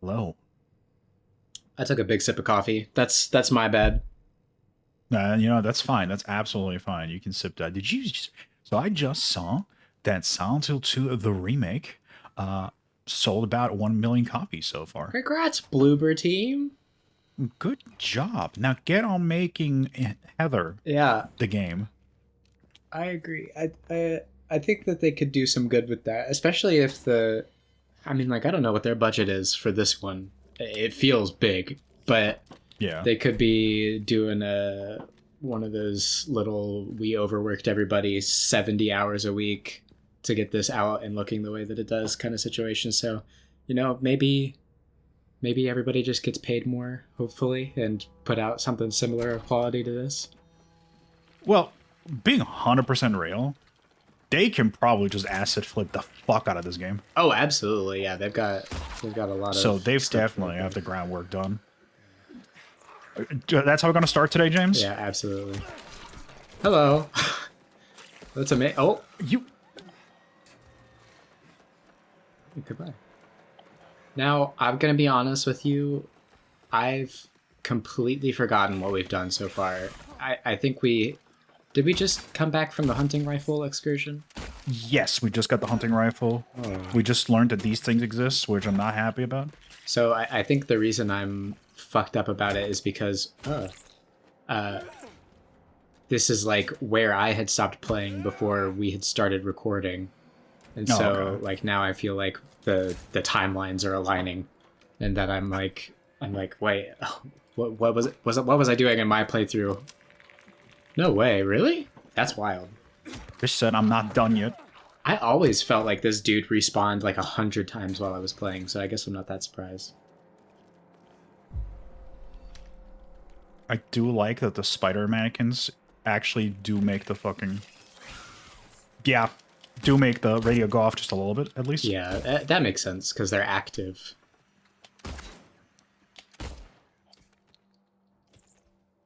Hello. I took a big sip of coffee. That's my bad. That's fine. That's absolutely fine. You can sip that. Did you just... So I just saw that Silent Hill 2 of the remake uh, sold about 1 million copies so far. Congrats, Bloober team. Good job. Now get on making Heather Yeah, the game. I agree. I think that they could do some good with that, especially if the I mean, like, I don't know what their budget is for this one. It feels big, but Yeah. they could be doing a one of those little we overworked everybody 70 hours a week to get this out and looking the way that it does kind of situation. So, maybe everybody just gets paid more, hopefully, and put out something similar of quality to this. Well, being 100% real, they can probably just asset flip the fuck out of this game. Oh, absolutely. Yeah, they've got a lot of So they've definitely have the groundwork done. That's how we're going to start today, James? Yeah, absolutely. Hello. That's amazing. Oh, You... goodbye. Now, I'm going to be honest with you. I've completely forgotten what we've done so far. I think we... Did we just come back from the hunting rifle excursion? Yes, we just got the hunting rifle. Oh. We just learned that these things exist, which I'm not happy about. So I think the reason I'm fucked up about it is because this is like where I had stopped playing before we had started recording. And so okay. like now I feel like the timelines are aligning and that I'm like wait, what was I doing in my playthrough? No way, really? That's wild. Fish said I'm not done yet. I always felt like this dude respawned like 100 times while I was playing, so I guess I'm not that surprised. I do like that the spider mannequins actually do make the fucking... Yeah, do make the radio go off just a little bit, at least. Yeah, that makes sense, because they're active.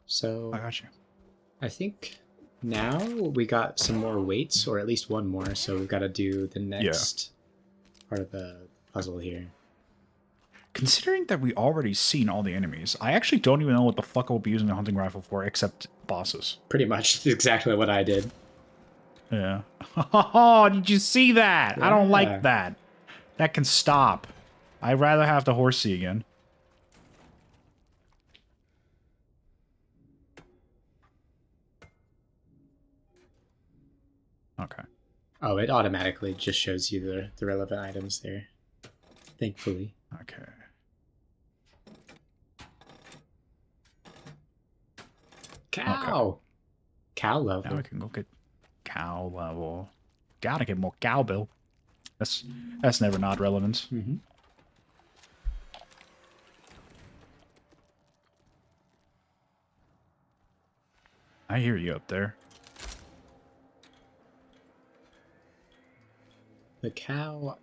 So, I got you. I think now we got some more weights, or at least one more, so we've got to do the next part of the puzzle here. Considering that we already seen all the enemies, I actually don't even know what the fuck I will be using the hunting rifle for, except bosses. Pretty much exactly what I did. Yeah. Oh, did you see that? Yeah. I don't like that. That can stop. I'd rather have the horsey again. Okay. Oh, it automatically just shows you the relevant items there. Thankfully. Okay. Cow! Okay. Cow level. Now we can go get cow level. Gotta get more cowbell. That's never not relevant. Mm-hmm. I hear you up there. The cow...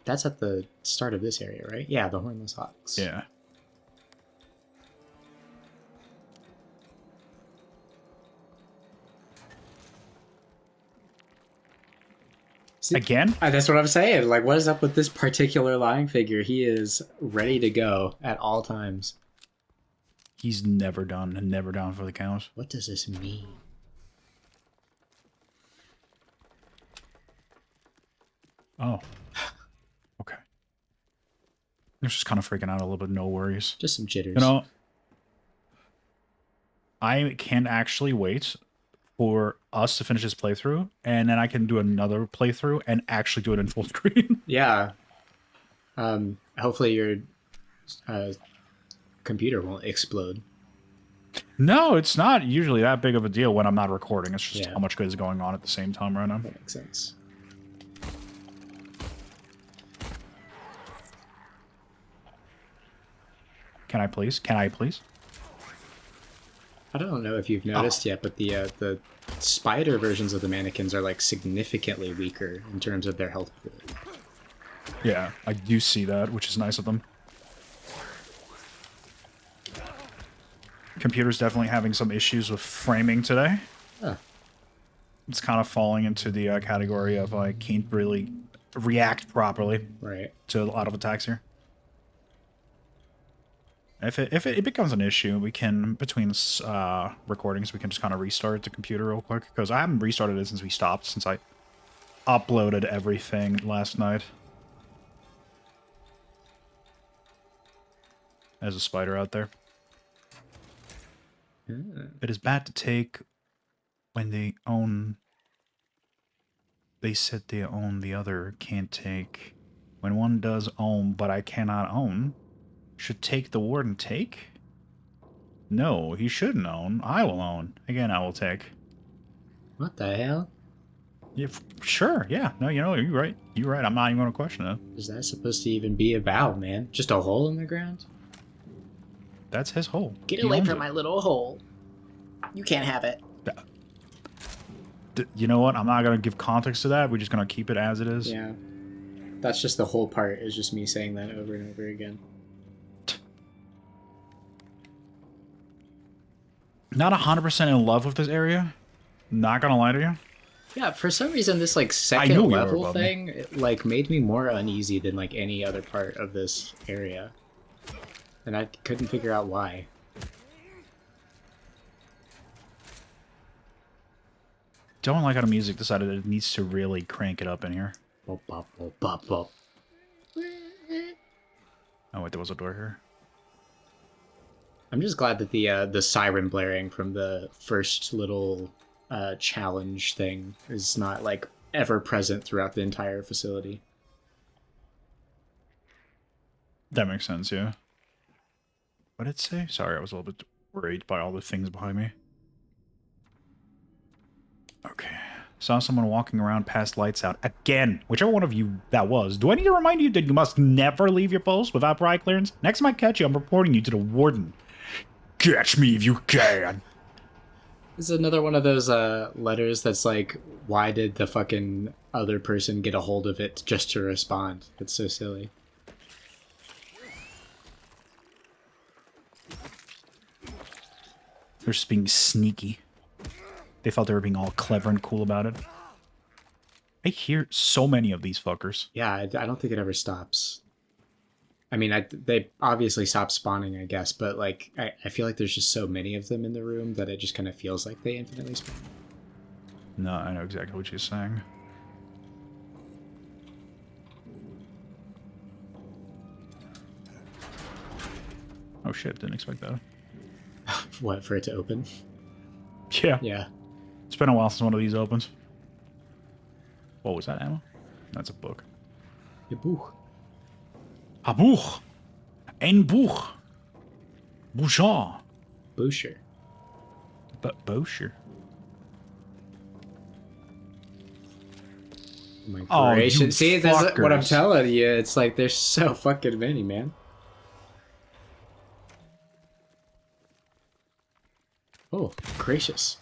That's at the start of this area, right? Yeah, the hornless ox. Yeah. See, Again? that's what I'm saying. Like, what is up with this particular lying figure? He is ready to go at all times. He's never done and never down for the count. What does this mean? Oh. Okay. I'm just kind of freaking out a little bit. No worries. Just some jitters. You know, I can actually wait for us to finish this playthrough, and then I can do another playthrough and actually do it in full screen. Yeah. Hopefully your computer won't explode. No, it's not usually that big of a deal when I'm not recording. It's just how much good is going on at the same time right now. That makes sense. Can I please? Can I please? I don't know if you've noticed yet, but the spider versions of the mannequins are like significantly weaker in terms of their health pool. Yeah, I do see that, which is nice of them. Computer's definitely having some issues with framing today. Huh. It's kind of falling into the category of I can't really react properly Right. to a lot of attacks here. If it becomes an issue, we can between recordings we can just kind of restart the computer real quick because I haven't restarted it since we stopped since I uploaded everything last night. There's a spider out there. It is bad to take when they own. They said they own the other can't take. When one does own, but I cannot own. Should take the warden take? No, he shouldn't own. I will own. Again, I will take. What the hell? Yeah, sure. Yeah. No, you know, you're right. You're right. I'm not even going to question it. Is that supposed to even be about, man? Just a hole in the ground? That's his hole. Get He away owns from it. my little hole. You can't have it. You know what? I'm not going to give context to that. We're just going to keep it as it is. Yeah. That's just the whole part, is just me saying that over and over again. Not 100% in love with this area. Not going to lie to you. Yeah, for some reason this like knew second you were level above me. thing it, like made me more uneasy than like any other part of this area. And I couldn't figure out why. Don't like how the music decided it needs to really crank it up in here. Bop, bop, bop, bop, bop. Oh, wait, there was a door here. I'm just glad that the siren blaring from the first little challenge thing is not like ever present throughout the entire facility. That makes sense, yeah. What did it say? Sorry, I was a little bit worried by all the things behind me. Okay. Saw someone walking around past lights out. Again, whichever one of you that was. Do I need to remind you that you must never leave your post without prior clearance? Next time I catch you, I'm reporting you to the warden. Catch me if you can. This is another one of those letters that's like, why did the fucking other person get a hold of it just to respond? It's so silly. They're just being sneaky. They felt they were being all clever and cool about it. I hear so many of these fuckers. Yeah, I don't think it ever stops. I mean, they obviously stop spawning, I guess, but like, I feel like there's just so many of them in the room that it just kind of feels like they infinitely spawn. No, I know exactly what she's saying. Oh shit, didn't expect that. What, for it to open? Yeah. Yeah. It's been a while since one of these opens. What was that, ammo? That's a book. A book. A Buch! Ein Buch! Bouchon! Boucher. But Boucher. My Oh, gracious. you See, that's what I'm fuckers. telling you. It's like, there's so fucking many, man. Oh, gracious.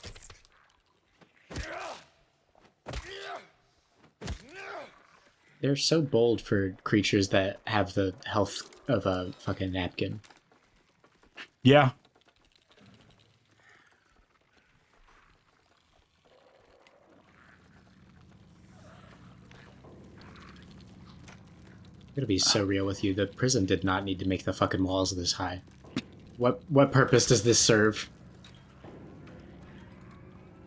They're so bold for creatures that have the health of a fucking napkin. Yeah. I'm gonna be so real with you. The prison did not need to make the fucking walls this high. What purpose does this serve?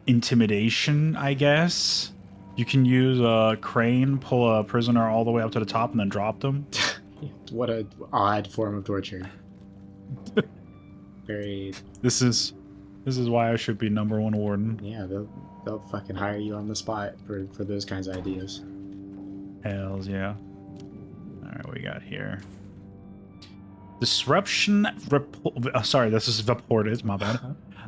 Intimidation, I guess. You can use a crane, pull a prisoner all the way up to the top, and then drop them. What a odd form of torture. Very. This is why I should be #1 warden. Yeah, they'll fucking hire you on the spot for those kinds of ideas. Hells yeah. Alright, what we got here? Disruption sorry, this is reported, my bad.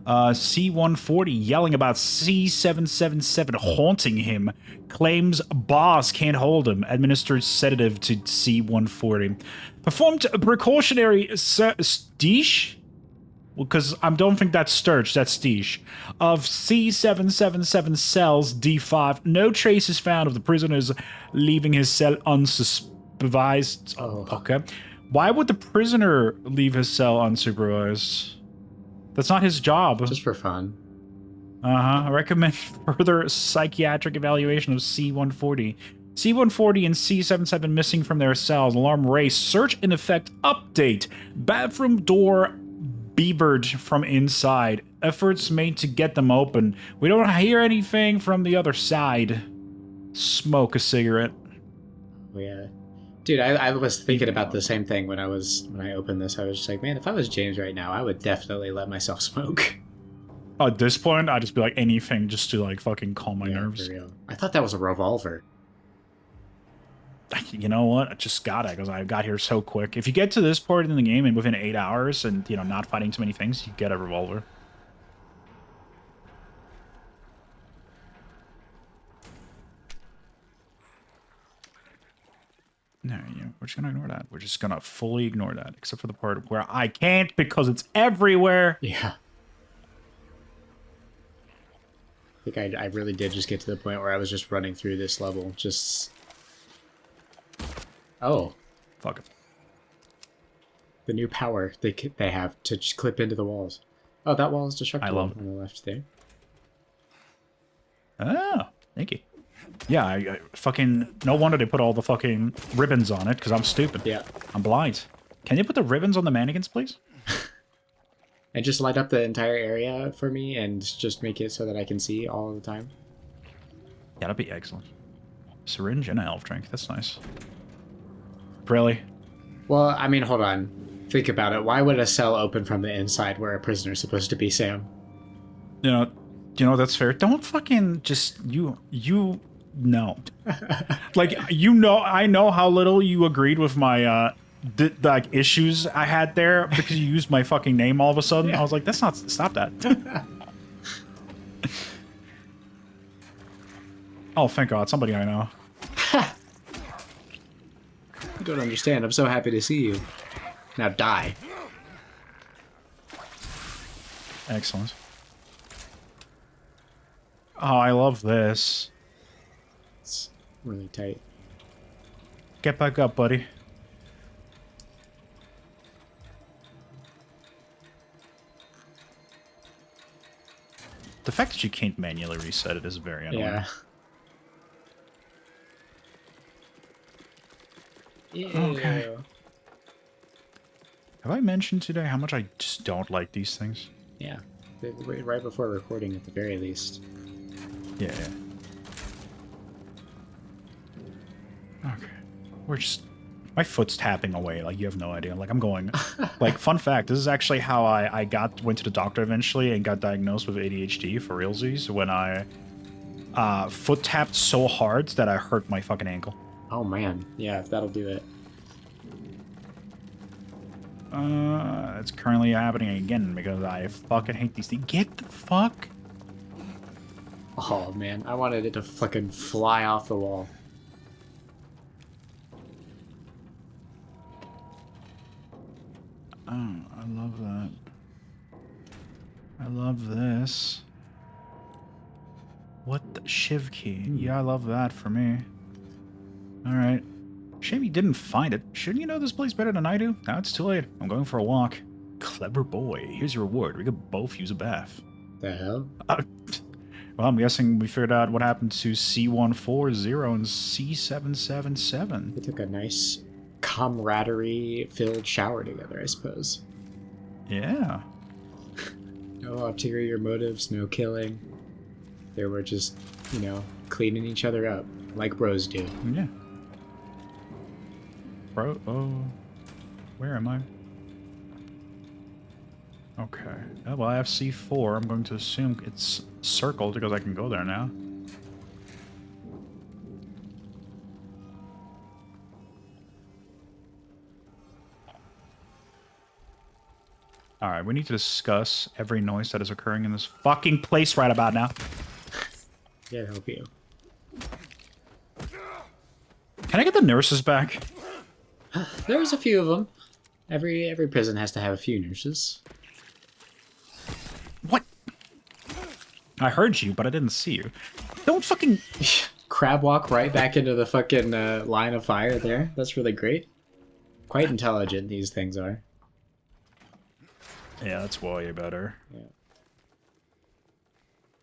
C-140 yelling about C-777 haunting him. Claims boss can't hold him. Administered sedative to C-140. Performed a precautionary steesh? Well, because I don't think that's Sturge, that's Steesh. Of C-777 cells, D5. No trace is found of the prisoners leaving his cell unsupervised. Oh. Okay. Why would the prisoner leave his cell unsupervised? That's not his job. Just for fun. I recommend further psychiatric evaluation of C-140. C-140 and C-77 missing from their cells. Alarm raised. Search in effect. Update. Bathroom door beavered from inside. Efforts made to get them open. We don't hear anything from the other side. Smoke a cigarette. Oh, yeah. Dude, I was thinking about the same thing when I opened this. I was just like, man, if I was James right now, I would definitely let myself smoke. At this point, I'd just be like anything just to like fucking calm my nerves. For real. I thought that was a revolver. You know what? I just got it because I got here so quick. If you get to this part in the game and within 8 hours and, you know, not fighting too many things, you get a revolver. No, we're just gonna ignore that. We're just gonna fully ignore that, except for the part where I can't because it's everywhere. Yeah. I think I really did just get to the point where I was just running through this level, just... Oh. Fuck it. The new power they have to just clip into the walls. Oh, that wall is destructible on the left there. Oh, thank you. Yeah, I fucking... No wonder they put all the fucking ribbons on it, because I'm stupid. Yeah. I'm blind. Can you put the ribbons on the mannequins, please? And just light up the entire area for me and just make it so that I can see all the time. Yeah, that'd be excellent. Syringe and a health drink. That's nice. Really? Well, I mean, hold on. Think about it. Why would a cell open from the inside where a prisoner's supposed to be, Sam? You know, that's fair. Don't fucking just... You know. Like, I know how little you agreed with my, like, issues I had there because you used my fucking name all of a sudden. Yeah. I was like, that's not... Stop that. Oh, thank God. Somebody I know. You don't understand. I'm so happy to see you. Now die. Excellent. Oh, I love this. It's really tight. Get back up, buddy. The fact that you can't manually reset it is very annoying. Yeah. Ew. Okay. Have I mentioned today how much I just don't like these things? Yeah. Right before recording, at the very least. Yeah. Okay. We're just... My foot's tapping away, like, you have no idea. Like, I'm going... Like, fun fact, this is actually how I went to the doctor eventually and got diagnosed with ADHD for realsies when I foot tapped so hard that I hurt my fucking ankle. Oh, man. Yeah, that'll do it. It's currently happening again because I fucking hate these things. Get the fuck... Oh, man. I wanted it to fucking fly off the wall. Oh, I love that. I love this. What the Shiv key? Yeah, I love that for me. Alright. Shame you didn't find it. Shouldn't you know this place better than I do? Now it's too late. I'm going for a walk. Clever boy. Here's your reward. We could both use a bath. The hell? Well, I'm guessing we figured out what happened to C-140 and C-777. We took a nice camaraderie-filled shower together, I suppose. Yeah. No ulterior motives, no killing. They were just, you know, cleaning each other up, like bros do. Yeah. Bro, oh. Where am I? Okay. Oh, well, I have C4. I'm going to assume it's circled because I can go there now. Alright, we need to discuss every noise that is occurring in this fucking place right about now. Yeah, help you. Can I get the nurses back? There's a few of them. Every prison has to have a few nurses. What? I heard you, but I didn't see you. Don't fucking... Crab walk right back into the fucking line of fire there. That's really great. Quite intelligent, these things are. Yeah, that's way better. Yeah.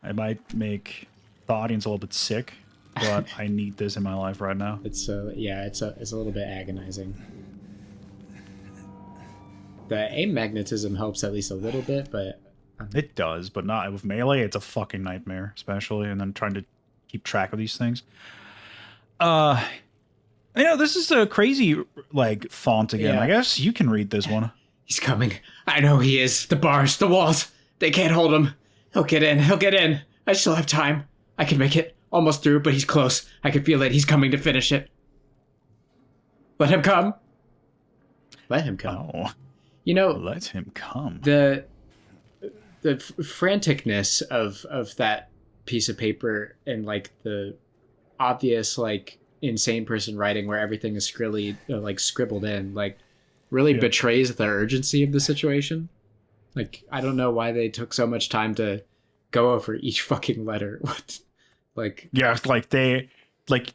I might make the audience a little bit sick. but I need this in my life right now. It's yeah, it's a little bit agonizing. The aim magnetism helps at least a little bit, but It does, but not with melee. It's a fucking nightmare, especially, and then trying to keep track of these things. This is a crazy like font again. Yeah. I guess you can read this one. he's coming. I know he is. The bars, the walls, they can't hold him. He'll get in. He'll get in. I still have time. I can make it. Almost through, but he's close. I can feel it. He's coming to finish it. Let him come. Let him come. Oh, You know, let him come. the franticness of that piece of paper and like the obvious like insane person writing where everything is like scribbled in like really betrays the urgency of the situation. Like I don't know why they took so much time to go over each fucking letter. What like Yeah, like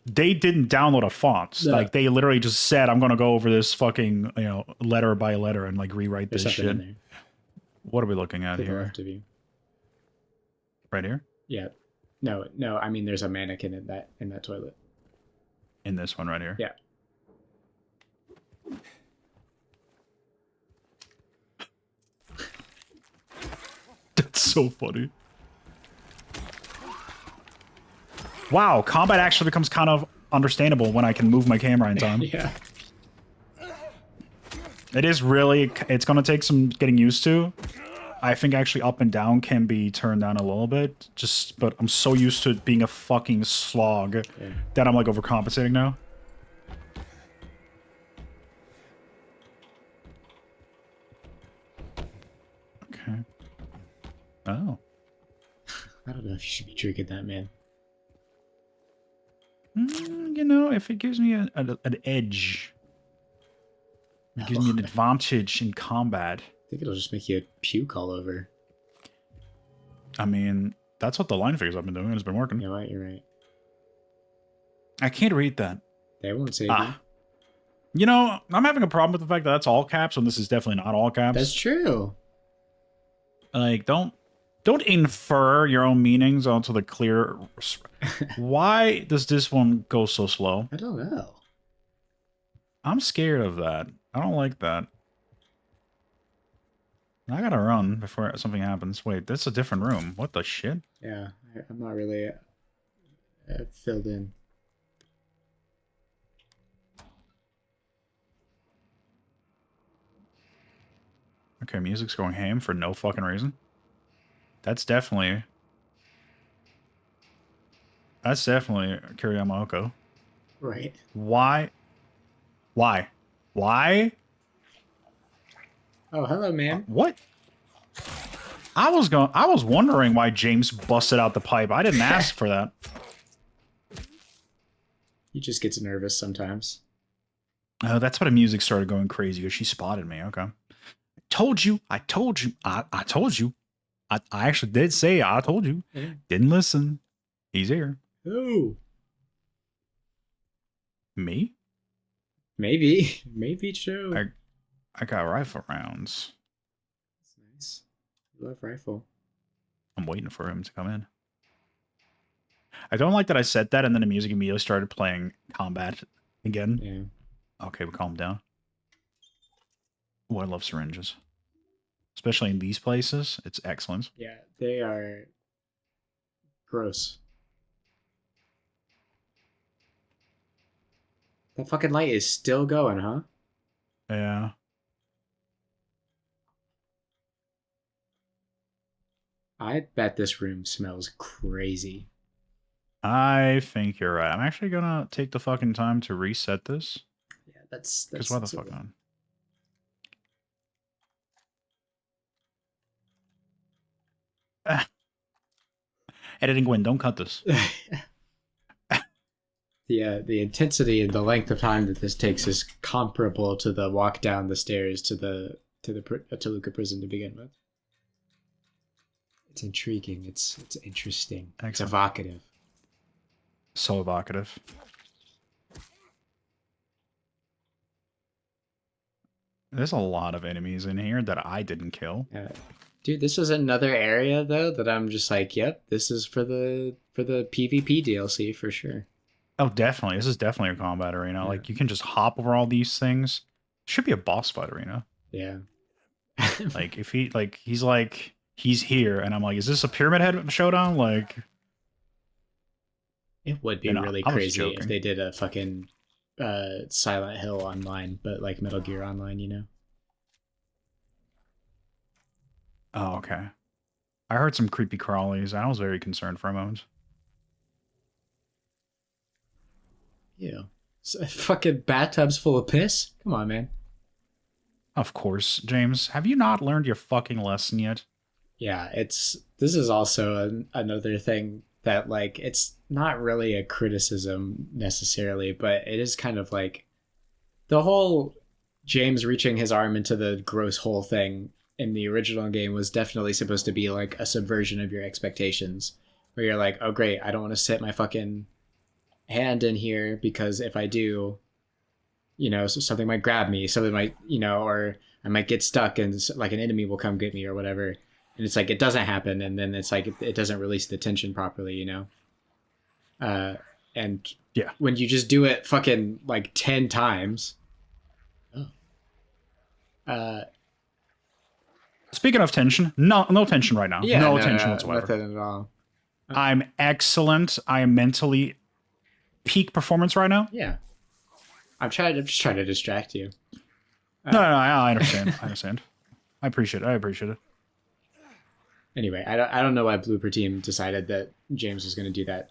they didn't download a font. No. Like they literally just said, "I'm gonna go over this fucking letter by letter and like rewrite there's this something in shit." there What are we looking at to the here? left of you. Right here Yeah. No, I mean there's a mannequin in that toilet. in this one right here. Yeah. That's so funny. Wow, combat actually becomes kind of understandable when I can move my camera in time. Yeah. It is really, it's going to take some getting used to. I think actually up and down can be turned down a little bit, but I'm so used to it being a fucking slog that I'm like overcompensating now. Okay. Oh. I don't know if you should be drinking that, man. If it gives me an edge, it gives me an advantage in combat. I think it'll just make you puke all over. I mean, that's what the line figures I've been doing. It's been working. You're right. I can't read that. They won't save you. I'm having a problem with the fact that that's all caps when this is definitely not all caps. That's true. Like, don't infer your own meanings onto the clear. Why does this one go so slow? I don't know. I'm scared of that. I don't like that. I gotta run before something happens. Wait, that's a different room. What the shit? Yeah, I'm not really filled in. Okay, music's going ham for no fucking reason. That's definitely Kiriyama Oko. Right. Why? Oh, hello, man. What? I was wondering why James busted out the pipe. I didn't ask for that. He just gets nervous sometimes. Oh, that's why the music started going crazy because she spotted me. Okay. I told you. I actually did say I told you. Yeah. Didn't listen. He's here. Oh. Me? Maybe true. I got rifle rounds. That's nice. You love rifle. I'm waiting for him to come in. I don't like that I said that and then the music immediately started playing combat again. Yeah. Okay, we calm down. Oh, I love syringes. Especially in these places. It's excellent. Yeah, they are gross. That fucking light is still going, huh? Yeah. I bet this room smells crazy. I think you're right. I'm actually gonna take the fucking time to reset this. Yeah, that's Because why the fuck not? Editing Gwen, don't cut this. The intensity and the length of time that this takes is comparable to the walk down the stairs to the Toluca prison to begin with. It's intriguing. It's interesting. Excellent. It's evocative. So evocative. There's a lot of enemies in here that I didn't kill. Dude, this is another area though that I'm just like, yep, this is for the PvP DLC for sure. Oh, definitely. This is definitely a combat arena. Yeah. Like you can just hop over all these things. Should be a boss fight arena. Yeah. Like if he's here, and I'm like, is this a Pyramid Head showdown? Like, It would be you know, really I was crazy if joking. they did a fucking Silent Hill online, but like Metal Gear Online, you know? Oh, okay. I heard some creepy crawlies. I was very concerned for a moment. Yeah. Fucking bathtubs full of piss? Come on, man. Of course, James. Have you not learned your fucking lesson yet? Yeah, this is also another thing that like it's not really a criticism necessarily, but it is kind of like the whole James reaching his arm into the gross hole thing in the original game was definitely supposed to be like a subversion of your expectations, where you're like, oh great, I don't want to sit my fucking hand in here because if I do, you know, something might grab me, something might, you know, or I might get stuck and like an enemy will come get me or whatever. And it's like it doesn't happen, and then it's like it doesn't release the tension properly, you know. Uh, and Yeah. when you just do it fucking like 10 times, oh, uh, Speaking of tension, no tension right now. yeah, No tension whatsoever. nothing at all. I'm excellent. I am mentally peak performance right now. Yeah, I'm just trying to distract you. No, I understand. I understand. I appreciate it. I appreciate it. Anyway, I don't know why Blooper Team decided that James was going to do that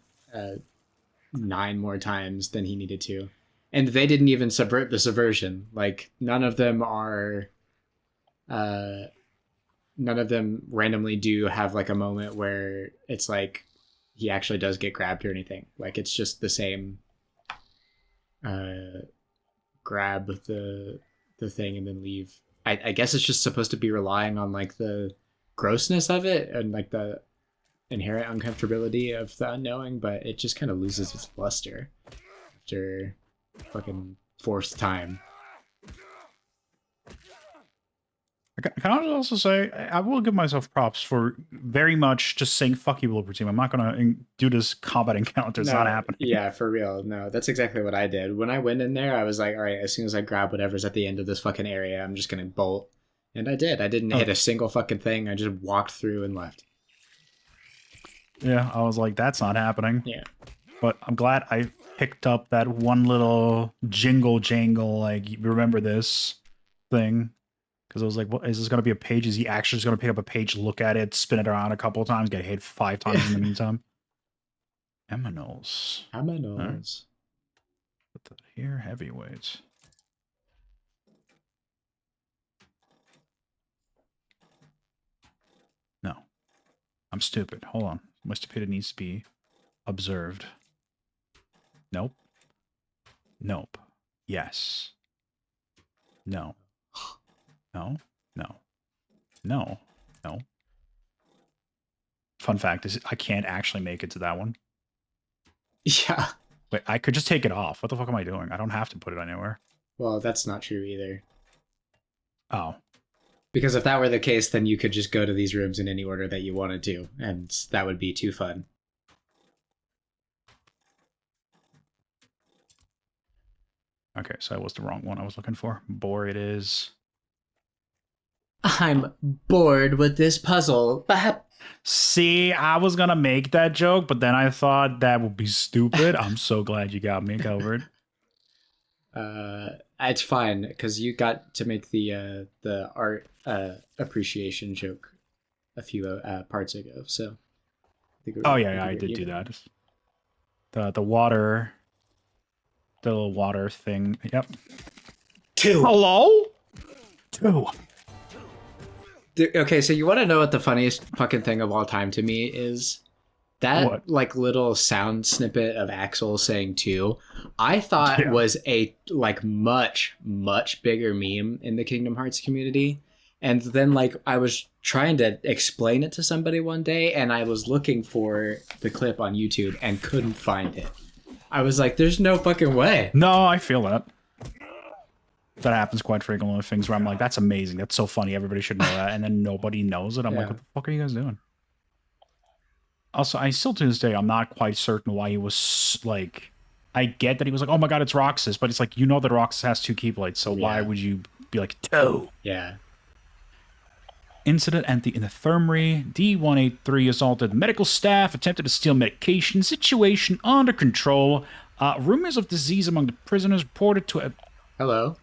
9 more times than he needed to, and they didn't even subvert the subversion. Like none of them are, none of them randomly do have like a moment where it's like he actually does get grabbed or anything. Like it's just the same. Grab the thing and then leave. I guess it's just supposed to be relying on like the grossness of it and like the inherent uncomfortability of the unknowing, but it just kind of loses its luster after fucking fourth time. Can I also say I will give myself props for very much just saying "fuck you, Blooper Team." I'm not gonna do this combat encounter. It's not happening. Yeah, for real. No, that's exactly what I did. When I went in there, I was like, all right, as soon as I grab whatever's at the end of this fucking area, I'm just gonna bolt. And I did. I didn't hit a single fucking thing. I just walked through and left. Yeah, I was like, that's not happening. Yeah. But I'm glad I picked up that one little jingle jangle, like, you remember this thing. Because I was like, what, is this going to be a page? Is he actually just going to pick up a page, look at it, spin it around a couple of times, get hit 5 times in the meantime? Eminals. Aminals. Put that here, heavyweight. No. I'm stupid. Hold on. My stupidity needs to be observed. Nope. Nope. Yes. No. No. No. No. No. Fun fact is I can't actually make it to that one. Yeah. Wait, I could just take it off. What the fuck am I doing? I don't have to put it anywhere. Well, that's not true either. Oh. Because if that were the case, then you could just go to these rooms in any order that you wanted to, and that would be too fun. Okay, so that was the wrong one I was looking for. Bore it is. I'm bored with this puzzle. See, I was gonna make that joke, but then I thought that would be stupid. I'm so glad you got me covered. It's fine because you got to make the art appreciation joke a few parts ago. So. Oh yeah, I did do that. The water, the little water thing. Yep. 2. Hello. 2. Okay, so you want to know what the funniest fucking thing of all time to me is? That What? like little sound snippet of Axel saying 2, I thought was a like much bigger meme in the Kingdom Hearts community. And then like I was trying to explain it to somebody one day and I was looking for the clip on YouTube and couldn't find it. I was like, there's no fucking way. No, I feel that. That happens quite frequently with things where I'm like, that's amazing. That's so funny. Everybody should know that. And then nobody knows it. I'm like, what the fuck are you guys doing? Also, I still to this day, I'm not quite certain why he was like I get that he was like, oh my god, it's Roxas, but it's like, you know that Roxas has 2 Keyblades, so why Yeah. would you be like, toe? Yeah. Incident at the infirmary. D183 assaulted medical staff, attempted to steal medication. Situation under control. Rumors of disease among the prisoners reported to a... Hello.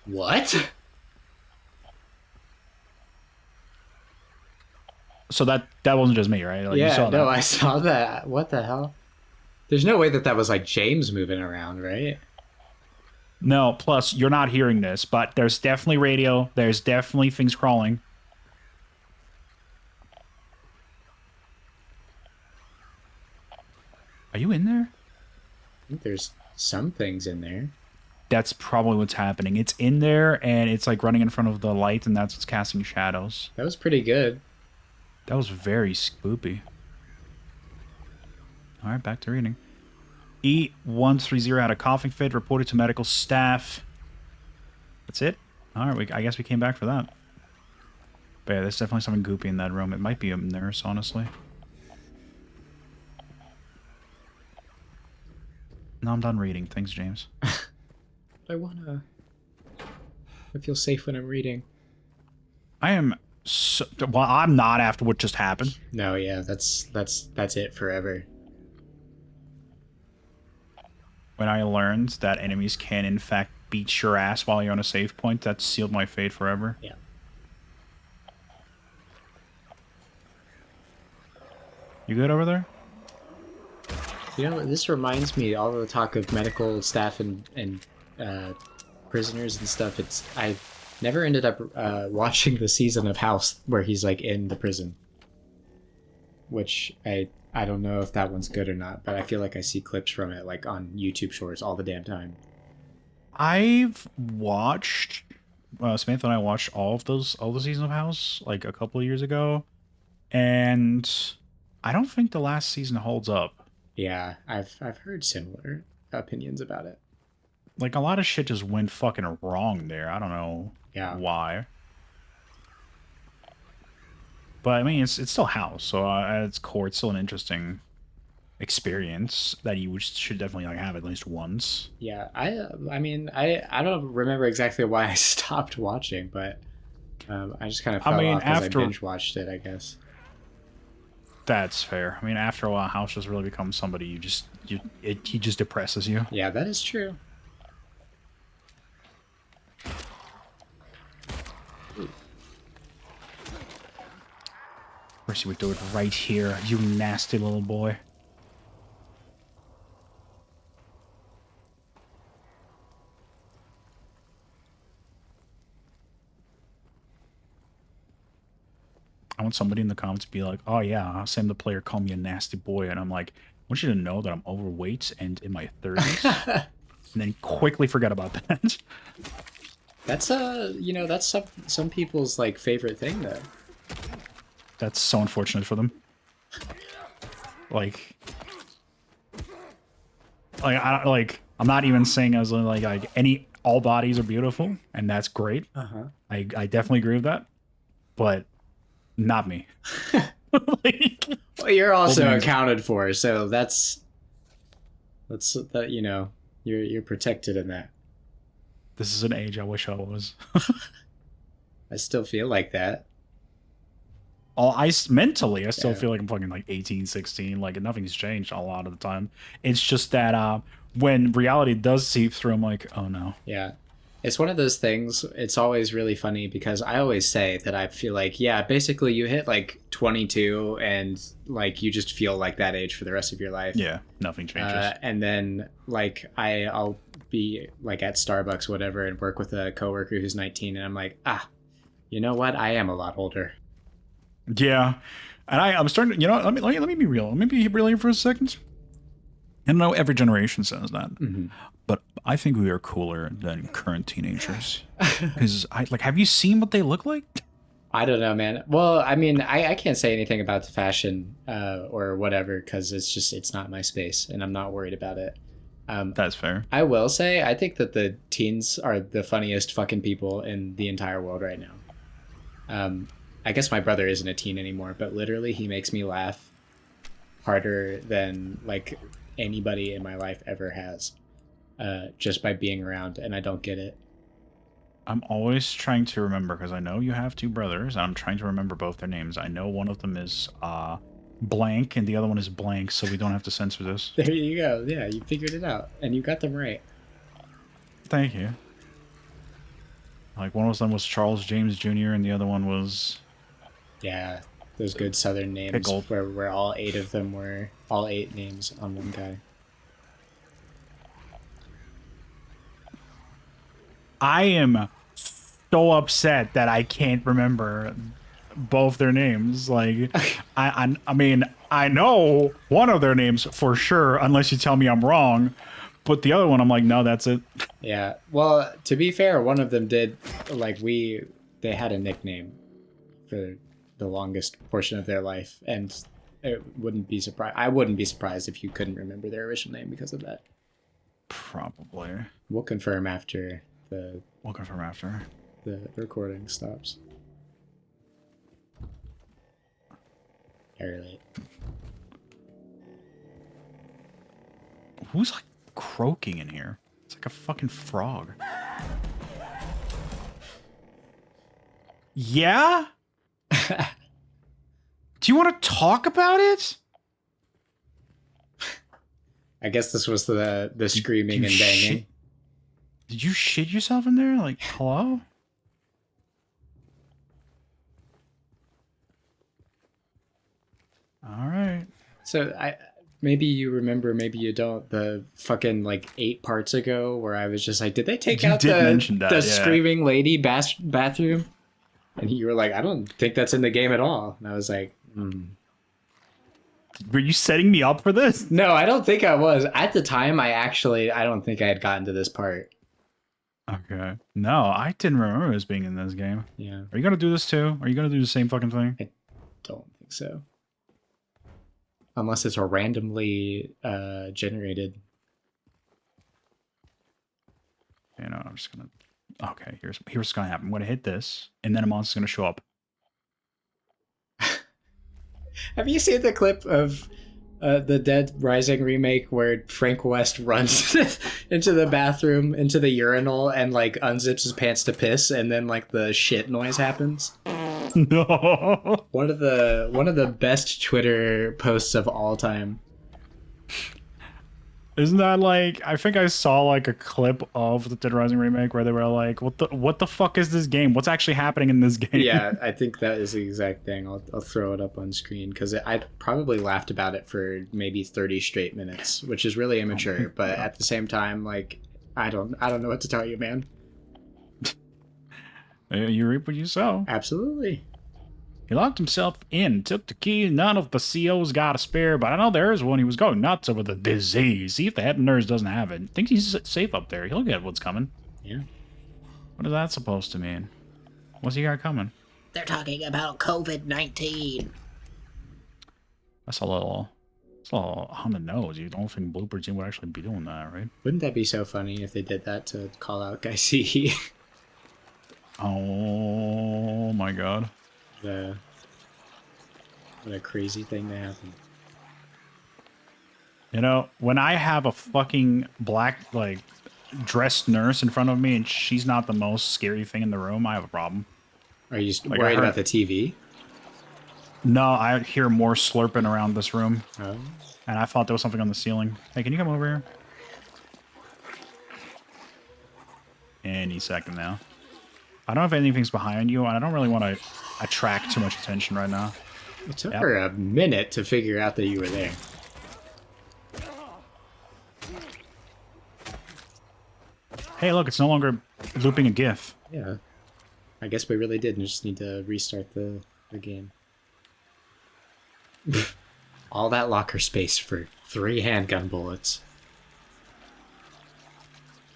What? So that wasn't just me, right? Like, you Yeah, saw no, that. I saw that. What the hell? There's no way that that was like James moving around, right? No, plus, you're not hearing this, but there's definitely radio. There's definitely things crawling. Are you in there? I think there's some things in there. That's probably what's happening. It's in there, and it's like running in front of the light, and that's what's casting shadows. That was pretty good. That was very spoopy. All right, back to reading. E130 had a coughing fit, reported to medical staff. That's it? All right, I guess we came back for that. But yeah, there's definitely something goopy in that room. It might be a nurse, honestly. No, I'm done reading. Thanks, James. I feel safe when I'm reading. I am so... Well, I'm not after what just happened. No, yeah, that's it forever. When I learned that enemies can, in fact, beat your ass while you're on a save point, that sealed my fate forever. Yeah. You good over there? You know, this reminds me, all the talk of medical staff and prisoners and stuff. I never ended up watching the season of House where he's like in the prison, which I don't know if that one's good or not, but I feel like I see clips from it like on YouTube Shorts all the damn time. I've watched Samantha and I watched all the seasons of House like a couple of years ago, and I don't think the last season holds up. Yeah, I've heard similar opinions about it. Like, a lot of shit just went fucking wrong there. I don't know why. But I mean, it's still House, so at its core, it's still an interesting experience that you should definitely like have at least once. Yeah, I mean, I don't remember exactly why I stopped watching, but I just kind of fell off because I binge watched it, I guess. That's fair. I mean, after a while, House just really becomes somebody he just depresses you. Yeah, that is true. Mercy would do it right here, you nasty little boy. I want somebody in the comments to be like, oh yeah, Sam the player called me a nasty boy. And I'm like, I want you to know that I'm overweight and in my 30s. And then quickly forget about that. That's that's some people's like favorite thing though. That's so unfortunate for them. Like I'm not even saying as like all bodies are beautiful, and that's great. I definitely agree with that, but not me. Well, you're also accounted for, so that's that you're protected in that. This is an age I wish I was. I still feel like that. Mentally, I still feel like I'm fucking like 18, 16. Like, nothing's changed a lot of the time. It's just that when reality does seep through, I'm like, oh no. Yeah. It's one of those things. It's always really funny because I always say that I feel like, yeah, basically you hit like 22 and like you just feel like that age for the rest of your life. Yeah, nothing changes. And then like I'll be like at Starbucks, whatever, and work with a coworker who's 19, and I'm like, you know what? I am a lot older. Yeah, and I'm starting to, let me be real. Let me be real here for a second. I know every generation says that, but I think we are cooler than current teenagers. Because have you seen what they look like? I don't know, man. Well, I mean, I can't say anything about the fashion or whatever because it's not my space, and I'm not worried about it. That's fair. I will say, I think that the teens are the funniest fucking people in the entire world right now. I guess my brother isn't a teen anymore, but literally he makes me laugh harder than like anybody in my life ever has, just by being around, and I don't get it. I'm always trying to remember because I know you have two brothers. And I'm trying to remember both their names. I know one of them is blank and the other one is blank, so we don't have to censor this. There you go. Yeah, you figured it out, and you got them right. Thank you. Like one of them was Charles James Jr. and the other one was Yeah, those good Southern names Pickle. where all 8 of them were all 8 names on one guy. I am so upset that I can't remember both their names. Like, I mean, I know one of their names for sure, unless you tell me I'm wrong. But the other one, I'm like, no, that's it. Yeah. Well, to be fair, one of them did, like, they had a nickname for the longest portion of their life, and I wouldn't be surprised if you couldn't remember their original name because of that. Probably. We'll confirm after the We'll confirm after. recording stops. Very late. Who's like croaking in here? It's like a fucking frog. Yeah? Do you want to talk about it? I guess this was the screaming You and banging. shit- Did you shit yourself in there? Like, hello? All right. So maybe you remember, maybe you don't. The fucking like 8 parts ago, where I was just like, did they take You out did mention that, the yeah. screaming lady bathroom? And you were like, I don't think that's in the game at all. And I was like, Were you setting me up for this? no, I don't think I was. At the time, I don't think I had gotten to this part. Okay. No, I didn't remember this being in this game. Yeah, Are you gonna do this too? Are you gonna do the same fucking thing? don't think so. Unless it's a randomly generated. You know, I'm just gonna. Okay, here's what's gonna happen. I'm gonna hit this, and then a monster's gonna show up. Have you seen the clip of the Dead Rising remake where Frank West runs into the bathroom, into the urinal, and like unzips his pants to piss, and then like the shit noise happens? No. One of the best Twitter posts of all time. Isn't that like? I think I saw like a clip of the Dead Rising remake where they were like, "What the fuck is this game? What's actually happening in this game?" Yeah, I think that is the exact thing. I'll throw it up on screen because I probably laughed about it for maybe 30 straight minutes, which is really immature. But at the same time, like I don't know what to tell you, man. You reap what you sow. Absolutely. He locked himself in, took the key. None of the COs got a spare, but I know there is one. He was going nuts over the disease. See if the head nurse doesn't have it. Think he's safe up there. He'll get what's coming. Yeah. What is that supposed to mean? What's he got coming? They're talking about COVID-19. That's a little on the nose. You don't think Blooper Team would actually be doing that, right? Wouldn't that be so funny if they did that to call out Guy C? Oh my god. What a crazy thing to happen. You know, when I have a fucking black, like, dressed nurse in front of me and she's not the most scary thing in the room, I have a problem. Are you Like, worried I heard- about the TV? No, I hear more slurping around this room. Oh. And I thought there was something on the ceiling. Hey, can you come over here? Any second now. I don't know if anything's behind you, and I don't really want to attract too much attention right now. It took Yep. her a minute to figure out that you were there. Hey, look, it's no longer looping a GIF. Yeah. I guess we really did just need to restart the game. All that locker space for 3 handgun bullets.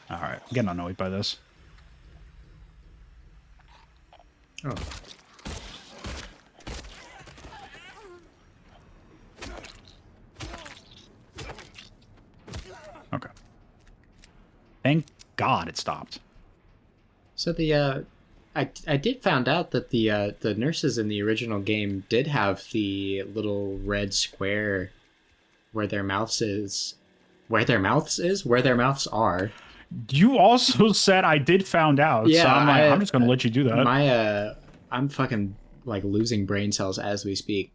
Alright, I'm getting annoyed by this. Oh. Okay. Thank God it stopped. So I did found out that the nurses in the original game did have the little red square where their mouths is, where their mouths are. You also said I did found out, so Yeah, I'm just gonna let you do that. I'm fucking like losing brain cells as we speak.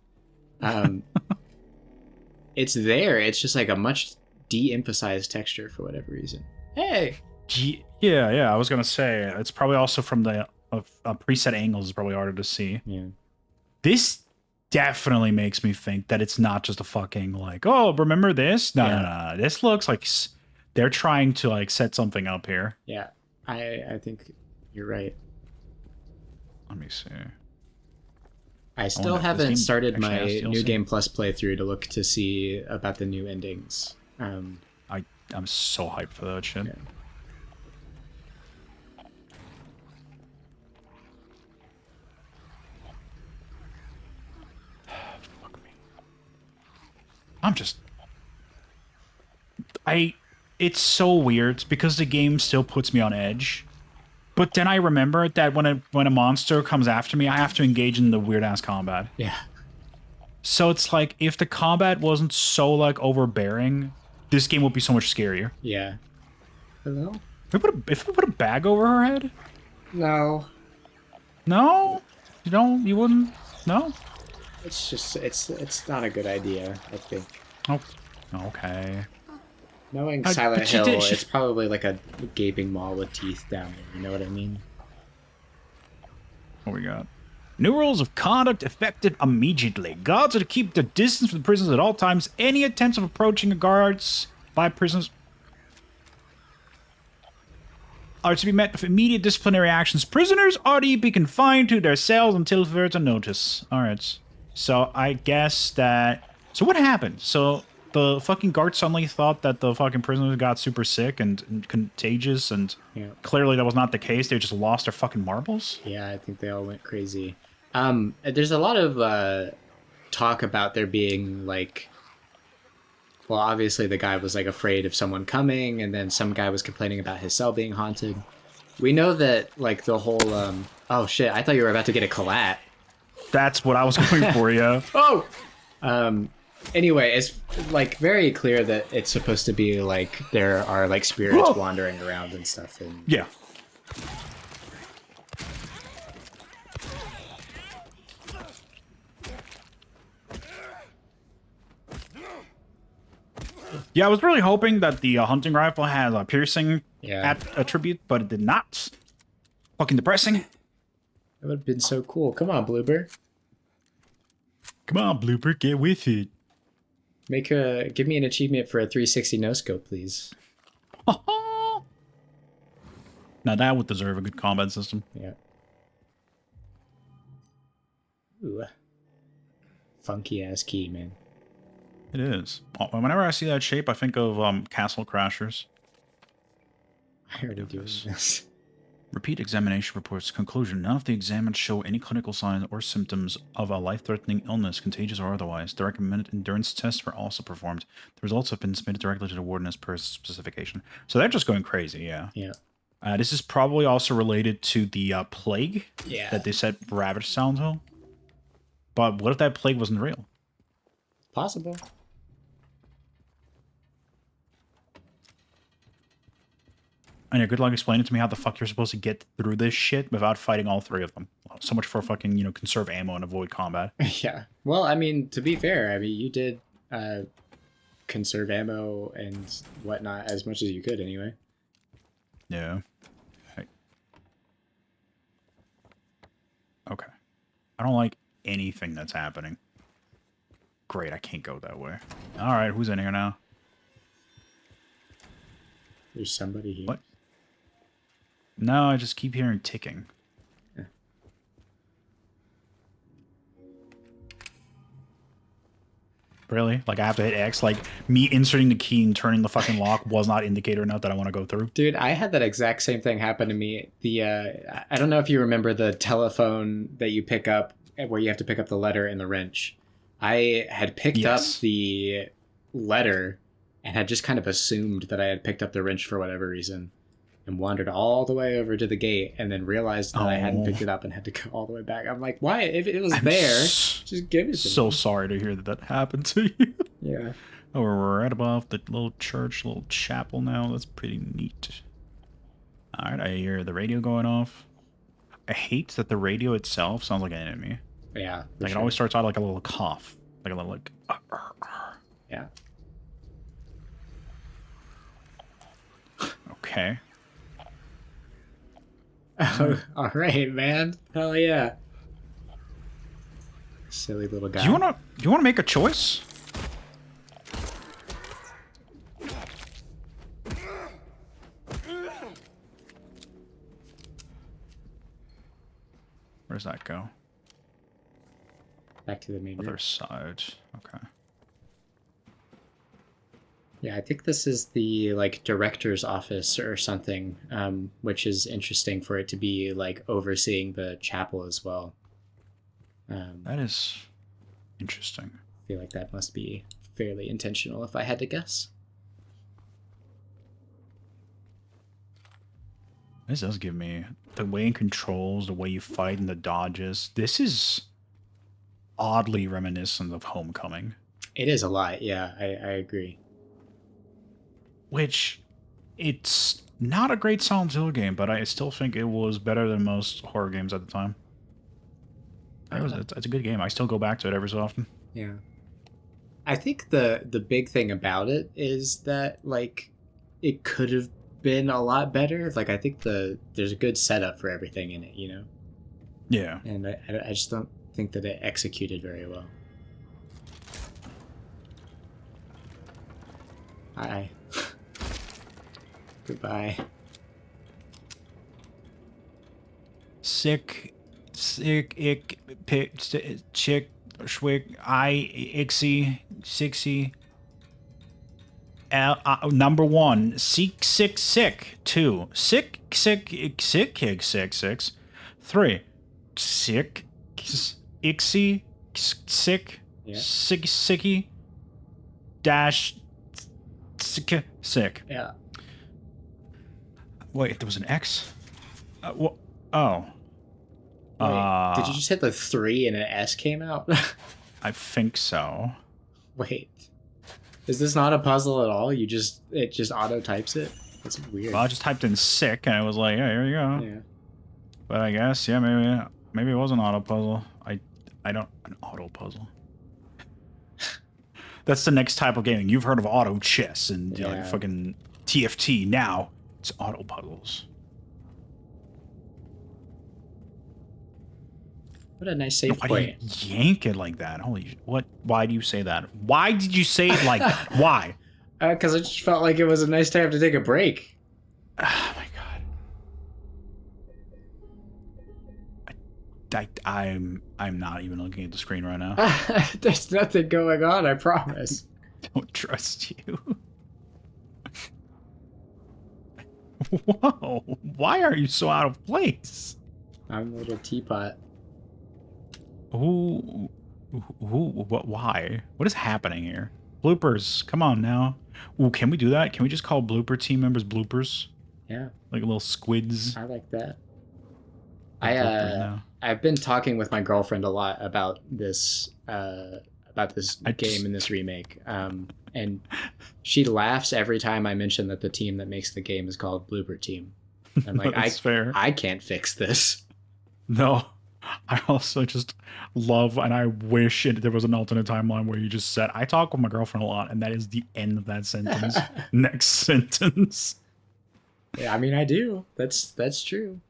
It's there. It's just like a much de-emphasized texture for whatever reason. Hey. Yeah. I was gonna say it's probably also from the preset angles. Is probably harder to see. Yeah. This definitely makes me think that it's not just a fucking like, oh, remember this? No. This looks like they're trying to like set something up here. Yeah. I think you're right. Let me see. I still haven't started my New Game Plus playthrough to look to see about the new endings. I'm so hyped for that shit. Yeah. Fuck me. It's so weird because the game still puts me on edge. But then I remember that when a monster comes after me, I have to engage in the weird ass combat. Yeah. So it's like if the combat wasn't so like overbearing, this game would be so much scarier. Yeah. Hello? If we put a bag over her head? No. No? You wouldn't? No? It's just it's not a good idea, I think. Oh, okay. Knowing But Silent she Hill, did- it's probably like a gaping maw with teeth down there, you know what I mean? What we got? New rules of conduct effective immediately. Guards are to keep their distance from the prisoners at all times. Any attempts of approaching the guards by prisoners are to be met with immediate disciplinary actions. Prisoners are to be confined to their cells until further notice. Alright. So I guess that... So what happened? So the fucking guards suddenly thought that the fucking prisoners got super sick and contagious, and Yeah. clearly that was not the case. They just lost their fucking marbles? Yeah, I think they all went crazy. There's a lot of talk about there being like, well, obviously the guy was like afraid of someone coming, and then some guy was complaining about his cell being haunted. We know that like the whole oh shit, I thought you were about to get a collat. That's what I was going for, yeah. Oh. Anyway, it's like very clear that it's supposed to be like there are like spirits wandering around and stuff, and Yeah. Yeah, I was really hoping that the hunting rifle had a piercing attribute, but it did not. Fucking depressing. it would have been so cool. Come on, Bloober. Come on, Blooper, get with it. Give me an achievement for a 360 no scope, please. Now that would deserve a good combat system. Yeah. Ooh. Funky ass key, man. It is. Whenever I see that shape, I think of Castle Crashers. I already do this. Repeat examination reports. Conclusion. None of the examined show any clinical signs or symptoms of a life-threatening illness, contagious or otherwise. The recommended endurance tests were also performed. The results have been submitted directly to the warden as per specification. So they're just going crazy, yeah. Yeah. This is probably also related to the plague Yeah. that they said ravaged Silent Hill. But what if that plague wasn't real? Possible. And yeah, good luck explaining to me how the fuck you're supposed to get through this shit without fighting all three of them. So much for fucking, conserve ammo and avoid combat. Yeah. Well, I mean, to be fair, I mean, you did conserve ammo and whatnot as much as you could anyway. Yeah. Okay. I don't like anything that's happening. Great, I can't go that way. Alright, who's in here now? There's somebody here. What? No, I just keep hearing ticking. Yeah. Really? Like, I have to hit X? Like, me inserting the key and turning the fucking lock was not indicator enough that I want to go through? Dude, I had that exact same thing happen to me. I don't know if you remember the telephone that you pick up where you have to pick up the letter and the wrench. I had picked up the letter and had just kind of assumed that I had picked up the wrench for whatever reason, and wandered all the way over to the gate, and then realized that I hadn't picked it up and had to go all the way back. I'm like, why? If it was there, just give it to me. So sorry to hear that happened to you. Yeah. Oh, we're right above the little church, little chapel now. That's pretty neat. All right, I hear the radio going off. I hate that the radio itself sounds like an enemy. Yeah, for Like it sure. always starts out like a little cough, like a little like. Yeah. Okay. Oh, all right, man. Hell yeah. Silly little guy. Do you wanna make a choice? Where does that go? Back to the main room. Other side. Okay. Yeah, I think this is the like director's office or something, which is interesting for it to be like overseeing the chapel as well. That is interesting. I feel like that must be fairly intentional if I had to guess. This does give me the way it controls, the way you fight and the dodges. This is oddly reminiscent of Homecoming. It is a lot, yeah, I agree. Which, it's not a great Silent Hill game, but I still think it was better than most horror games at the time. It's a good game. I still go back to it every so often. Yeah. I think the big thing about it is that like it could have been a lot better. Like I think there's a good setup for everything in it, you know? Yeah. And I just don't think that it executed very well. Hi. Goodbye. Sick, ick, chick, schwick, ixy, sixy. Number 1, sick. 2, sick, sick, 6. 3, sick, ixy, sick, Yeah. sicky, dash, sick. Yeah. Wait, there was an X? Oh. Wait, did you just hit the 3 and an S came out? I think so. Wait. Is this not a puzzle at all? It just auto types it? That's weird. Well, I just typed in sick, and it was like, yeah, here you go. Yeah. But I guess, yeah, maybe it was an auto puzzle. I don't an auto puzzle. That's the next type of gaming. You've heard of auto chess and Yeah. like fucking TFT. Now it's auto puzzles. What a nice save Why do you point. yank it like that? Holy what? Why do you say that? Why did you say it like that? Why? Because I just felt like it was a nice time to take a break. Oh my god. I'm not even looking at the screen right now. There's nothing going on, I promise. Don't trust you. Whoa! Why are you so out of place? I'm a little teapot. Who? What? Why? What is happening here? Bloopers! Come on now. Ooh, can we do that? Can we just call blooper team members bloopers? Yeah, Like little squids. I like that. Bloopers now. I've been talking with my girlfriend a lot about this game and this remake. And she laughs every time I mention that the team that makes the game is called Blooper Team. I'm like, That's fair. I can't fix this. No. I also just love, and I wish there was an alternate timeline where you just said, I talk with my girlfriend a lot, and that is the end of that sentence. Next sentence. Yeah, I mean, I do. That's true.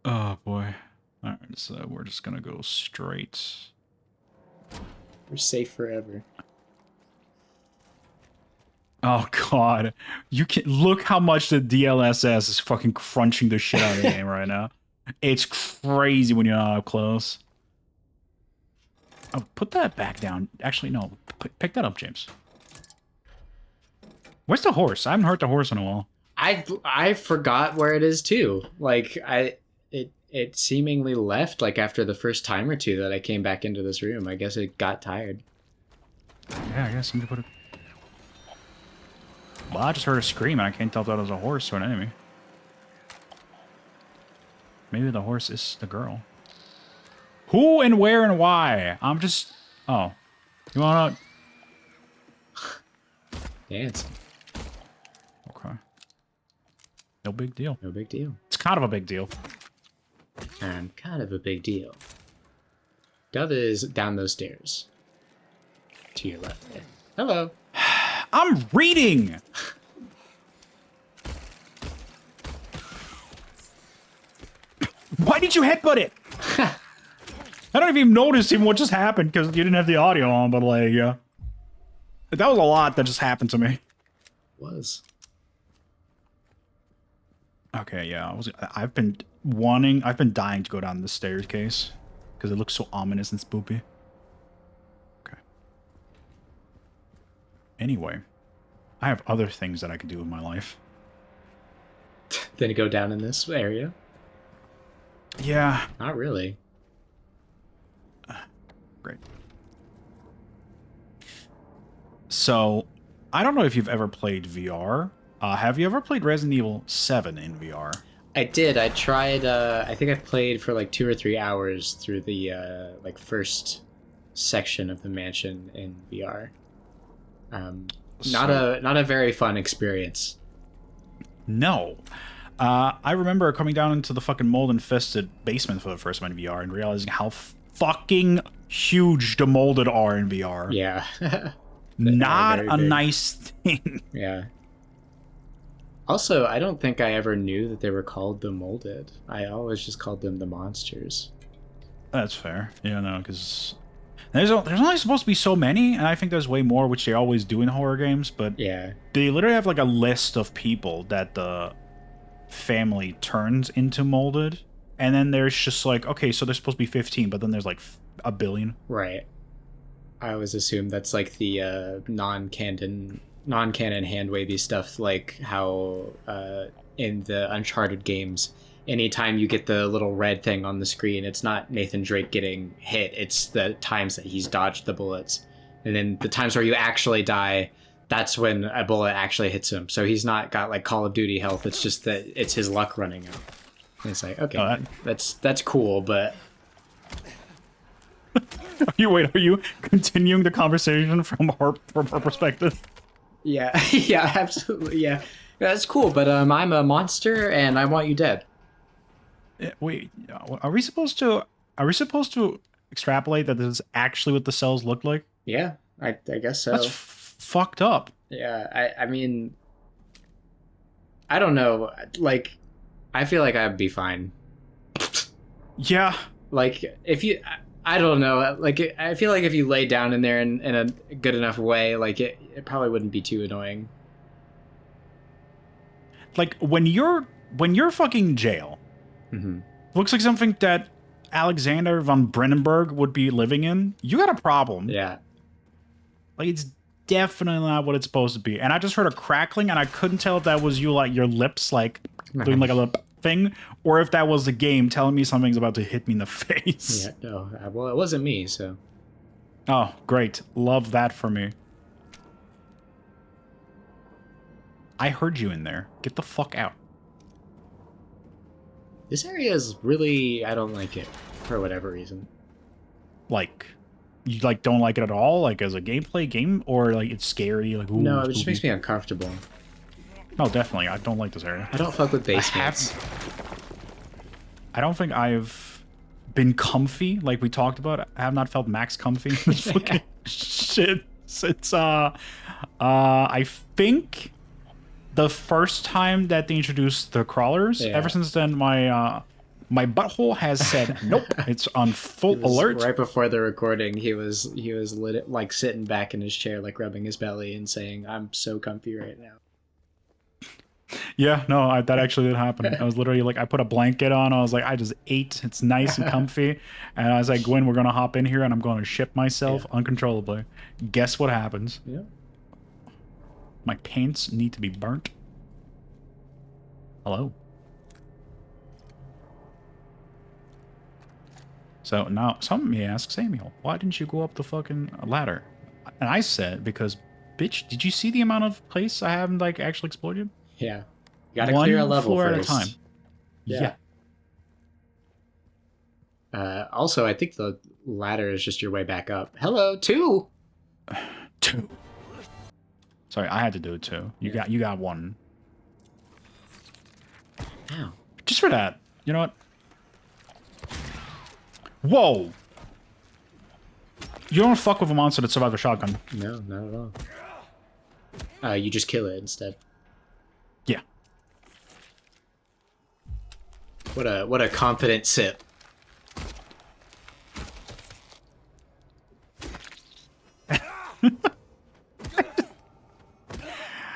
Oh, boy. All right, so we're just going to go straight. We're safe forever. Oh, God. You can look how much the DLSS is fucking crunching the shit out of the game right now. It's crazy when you're not up close. Oh, put that back down. Actually, no. Pick that up, James. Where's the horse? I haven't heard the horse in a while. I forgot where it is too. Like it seemingly left like after the first time or two that I came back into this room. I guess it got tired. Yeah, I guess somebody put it. Well, I just heard a scream, and I can't tell if that was a horse or an enemy. Maybe the horse is the girl. Who and where and why? I'm just... Oh. You wanna... Dancing. Okay. No big deal. No big deal. It's kind of a big deal. And kind of a big deal. Dove is down those stairs. To your left there. Hello. I'm reading! Why did you headbutt it? I don't even notice even what just happened because you didn't have the audio on, but like, yeah. That was a lot that just happened to me. Was. Okay, yeah, I've been dying to go down the staircase because it looks so ominous and spoopy. Okay. Anyway, I have other things that I could do in my life. Then go down in this area? Yeah. Not really. Great. So, I don't know if you've ever played VR. Have you ever played Resident Evil 7 in VR? I did. I tried. I think I played for like 2 or 3 hours through the like first section of the mansion in VR. Not a very fun experience. No. I remember coming down into the fucking mold-infested basement for the first time in VR and realizing how fucking huge the molded are in VR. Yeah. Not very a big. nice thing. Yeah. Also, I don't think I ever knew that they were called the molded. I always just called them the monsters. That's fair. Yeah, no, because there's only supposed to be so many, and I think there's way more, which they always do in horror games, but Yeah. they literally have like a list of people that the family turns into molded, and then there's just like, okay, so there's supposed to be 15, but then there's like a billion. Right. I always assume that's like the non-canon hand wavy stuff, like how in the Uncharted games, anytime you get the little red thing on the screen, it's not Nathan Drake getting hit, it's the times that he's dodged the bullets. And then the times where you actually die, that's when a bullet actually hits him. So he's not got like Call of Duty health, it's just that it's his luck running out. And it's like, okay, that's cool, but Are you continuing the conversation from her perspective? yeah, yeah, absolutely, yeah. That's cool, but I'm a monster and I want you dead. Wait, are we supposed to extrapolate that this is actually what the cells look like? Yeah, I guess so. That's fucked up. Yeah, I mean, I don't know. Like, I feel like I'd be fine. Yeah. Like, if you, I don't know. Like, I feel like if you lay down in there in a good enough way, like, it probably wouldn't be too annoying. Like, when you're fucking jail, Mm-hmm. looks like something that Alexander von Brennenberg would be living in, you got a problem. Yeah. Like, it's definitely not what it's supposed to be. And I just heard a crackling, and I couldn't tell if that was you, like, your lips, like, doing, like, a lip thing, or if that was the game telling me something's about to hit me in the face. Yeah, no. Well, it wasn't me, so. Oh, great. Love that for me. I heard you in there. Get the fuck out. This area is really, I don't like it, for whatever reason. Like, you, like, don't like it at all? Like, as a gameplay game? Or, like, it's scary? Like, ooh, No, it just spooky? makes me uncomfortable. No, definitely. I don't like this area. I don't fuck with basements. I don't think I've been comfy, like we talked about. I have not felt max comfy in this fucking shit since, I think the first time that they introduced the crawlers. Yeah. Ever since then, my butthole has said, nope, it's on full It was alert. Right before the recording, he was lit, like sitting back in his chair, like rubbing his belly and saying, "I'm so comfy right now." Yeah, no, that actually did happen. I was literally like, I put a blanket on. I was like, I just ate. It's nice and comfy. And I was like, Gwen, we're going to hop in here and I'm going to shit myself uncontrollably. Guess what happens? Yeah. My pants need to be burnt. Hello. So now, some may ask, Samuel, why didn't you go up the fucking ladder? And I said, because, bitch, did you see the amount of place I haven't, like, actually exploited? Yeah. You gotta clear a level floor first. at a time. Yeah. Also, I think the ladder is just your way back up. Hello, 2! 2. Sorry, I had to do it too. You got one. Ow. Just for that. You know what? Whoa! You don't fuck with a monster that survived a shotgun. No, not at all. You just kill it instead. Yeah. What a confident sip.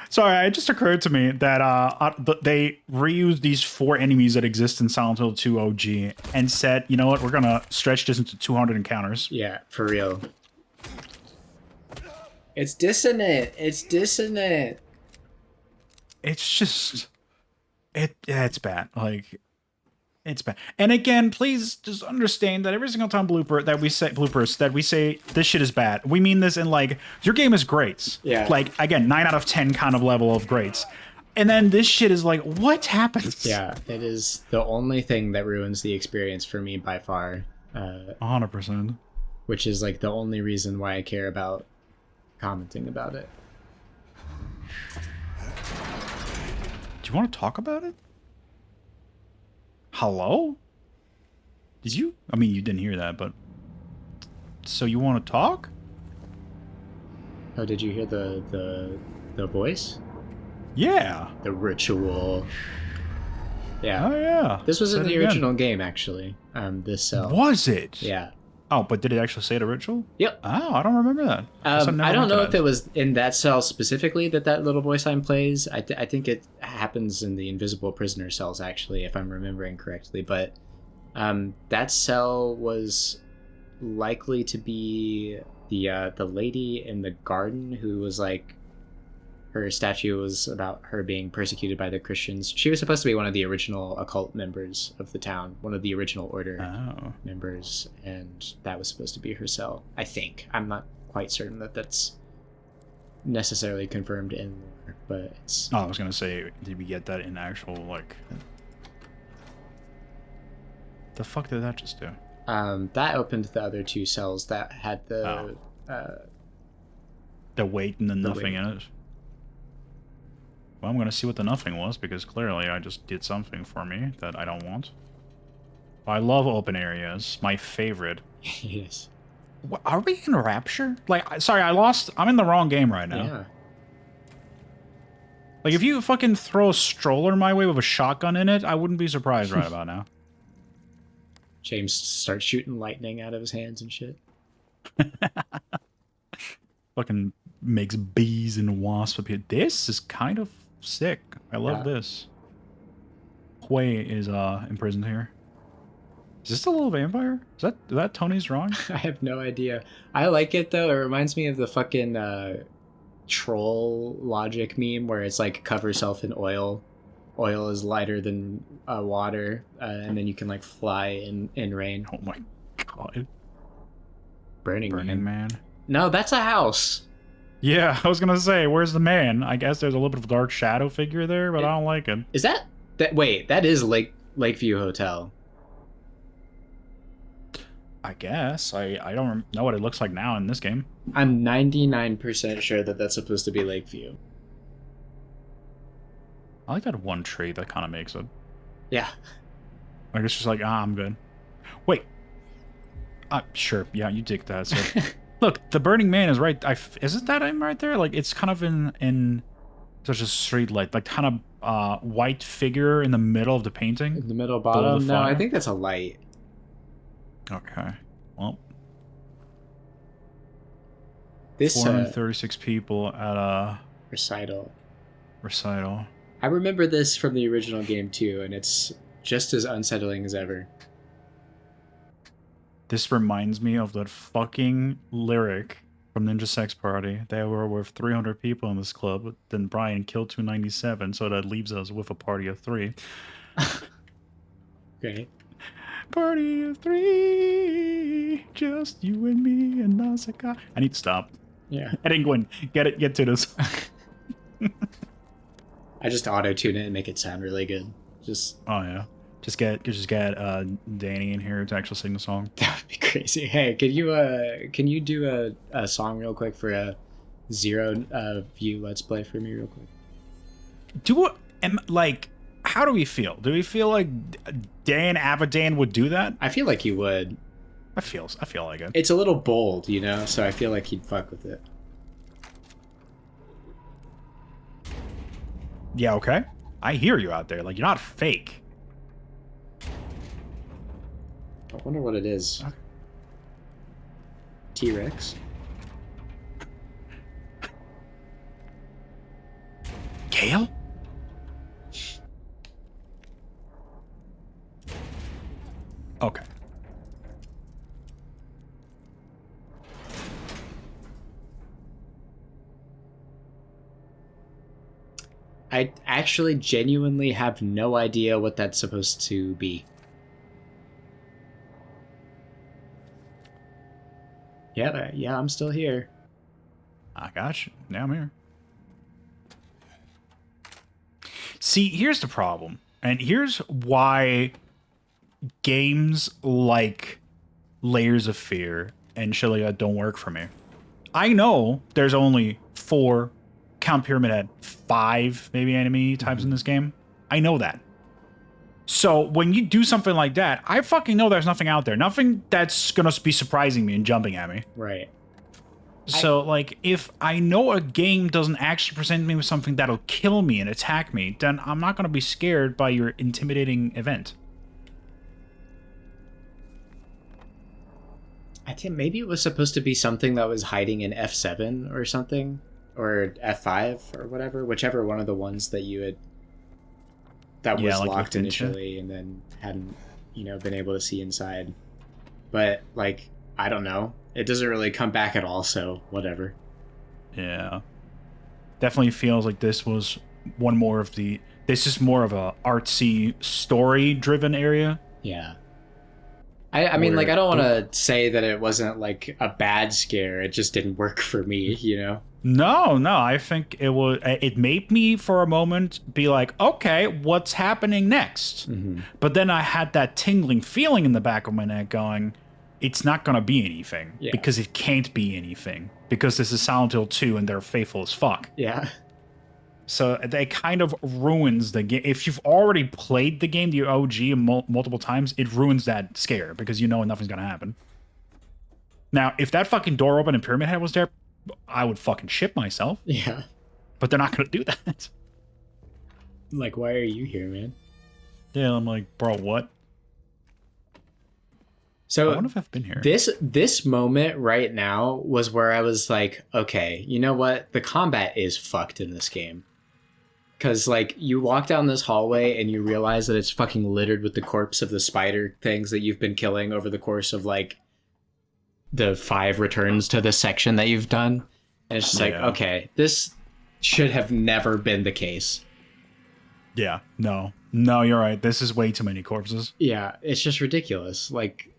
Sorry, it just occurred to me that they reused these 4 enemies that exist in Silent Hill 2 OG and said, you know what, we're gonna stretch this into 200 encounters. Yeah, for real. It's dissonant. It's dissonant. It's just, it's bad. Like, it's bad. And again, please just understand that every single time bloopers that we say this shit is bad, we mean this in like, your game is great. Yeah. Like, again, 9 out of 10 kind of level of greats. And then this shit is like, what happened? Yeah, it is the only thing that ruins the experience for me by far. 100%. Which is like the only reason why I care about commenting about it. Do you want to talk about it? Hello? Did you? I mean, you didn't hear that, but... So you want to talk? Oh, did you hear the voice? Yeah. The ritual. Yeah. Oh, yeah. This was Say in it the again. original game, actually. This cell. Was it? Yeah. Oh, but did it actually say the ritual? Yep. Oh, I don't remember that. Guess I never don't went know to if that. it was in that cell specifically that little voice line plays. I think it happens in the invisible prisoner cells, actually, if I'm remembering correctly. But that cell was likely to be the lady in the garden who was like, her statue was about her being persecuted by the Christians. She was supposed to be one of the original occult members of the town, one of the original order Oh. members, and that was supposed to be her cell. I think. I'm not quite certain that that's necessarily confirmed in lore, but it's... Oh, I was gonna say, did we get that in actual, like... The fuck did that just do? that opened the other 2 cells that had the... The weight and the nothing weight. in it? Well, I'm gonna see what the nothing was, because clearly I just did something for me that I don't want. I love open areas. My favorite. Yes. Are we in Rapture? Like, sorry, I'm in the wrong game right now. Yeah. Like, if you fucking throw a stroller my way with a shotgun in it, I wouldn't be surprised right about now. James starts shooting lightning out of his hands and shit. Fucking makes bees and wasps appear. This is kind of sick. I love Yeah. this. Hui is imprisoned here. Is this the little vampire? Is that Tony's drawing? I have no idea. I like it, though. It reminds me of the fucking troll logic meme where it's like cover yourself in oil. Oil is lighter than water, and then you can like fly in rain. Oh my god. Burning Burning Man. Man. No, that's a house. Yeah, I was gonna say, where's the man? I guess there's a little bit of a dark shadow figure there, but I don't like it. Is that wait, that is Lakeview Hotel. I guess. I don't know what it looks like now in this game. I'm 99% sure that that's supposed to be Lakeview. I like that one tree that kind of makes it. Yeah. Like, it's just like, I'm good. Wait. Sure. Yeah, you dig that. So. Look, the Burning Man is right. Isn't that him right there? Like, it's kind of in such a street light, like kind of white figure in the middle of the painting. In the middle Below bottom? the No, I fire? think that's a light. Okay. Well, This 436 people at a recital. recital. I remember this from the original game too, and it's just as unsettling as ever. This reminds me of that fucking lyric from Ninja Sex Party. There were with 300 people in this club, but then Brian killed 297, so that leaves us with a party of 3. Okay. Party of 3, just you and me and Nausicaa. I need to stop. Yeah. I didn't go and get to this. I just auto-tune it and make it sound really good. Just Oh yeah, just get Danny in here to actually sing the song. that would be crazy. Hey, can you do a song real quick for zero view Let's Play for me real quick. Like, how do we feel? Do we feel like Dan Avidan would do that? I feel like he would. I feel like it. It's a little bold, you know, so I feel like he'd fuck with it. Yeah, okay. I hear you out there. Like, you're not fake. I wonder what it is. T-Rex? Kale? Okay. I actually genuinely have no idea what that's supposed to be. Yeah, I'm still here. I got you. Now I'm here. See, here's the problem. And here's why games like Layers of Fear and shit like that don't work for me. I know there's only 4, count Pyramid Head, 5 maybe enemy types in this game. I know that. So when you do something like that, I fucking know there's nothing out there. Nothing that's gonna be surprising me and jumping at me. Right. So, like, if I know a game doesn't actually present me with something that'll kill me and attack me, then I'm not going to be scared by your intimidating event. I think maybe it was supposed to be something that was hiding in F7 or something, or F5 or whatever, whichever one of the ones that you had that was like locked within initially and then hadn't, you know, been able to see inside. But like, I don't know. It doesn't really come back at all, so whatever. Yeah. Definitely feels like this was one more of the... This is more of a artsy, story-driven area. Yeah. I mean, like, I don't want to say that it wasn't, like, a bad scare. It just didn't work for me, you know? No, I think it was... It made me, for a moment, be like, okay, what's happening next? Mm-hmm. But then I had that tingling feeling in the back of my neck going... It's not going to be anything. Yeah. Because it can't be anything. Because this is Silent Hill 2 and they're faithful as fuck. Yeah. So it kind of ruins the game. If you've already played the game, the OG, multiple times, it ruins that scare. Because you know nothing's going to happen. Now, if that fucking door opened and Pyramid Head was there, I would fucking shit myself. Yeah. But they're not going to do that. Like, why are you here, man? Yeah, I'm like, bro, what? So I wonder if I've been here. This moment right now was where I was like, okay, you know what? The combat is fucked in this game. Because, like, you walk down this hallway and you realize that it's fucking littered with the corpse of the spider things that you've been killing over the course of, like, the 5 returns to this section that you've done. And it's just like, okay, this should have never been the case. Yeah, no, you're right. This is way too many corpses. Yeah, it's just ridiculous. Like,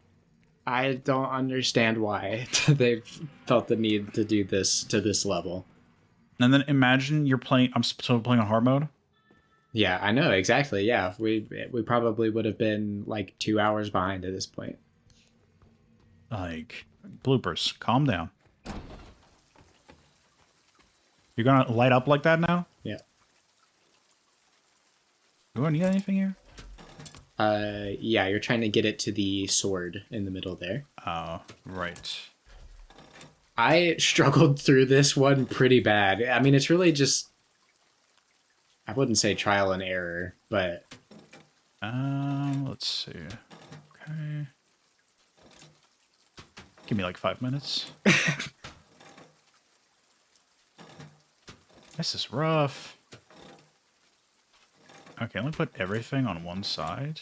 I don't understand why they've felt the need to do this to this level. And then imagine you're playing... I'm still playing on hard mode. Yeah, I know, exactly. Yeah, we probably would have been like 2 hours behind at this point. Like, bloopers. Calm down. You're gonna light up like that now? Yeah. Do I need anything here? Yeah, you're trying to get it to the sword in the middle there. Oh, right. I struggled through this one pretty bad. I mean, it's really just... I wouldn't say trial and error, but... Let's see. Okay. Give me like 5 minutes. This is rough. Okay, let me put everything on one side.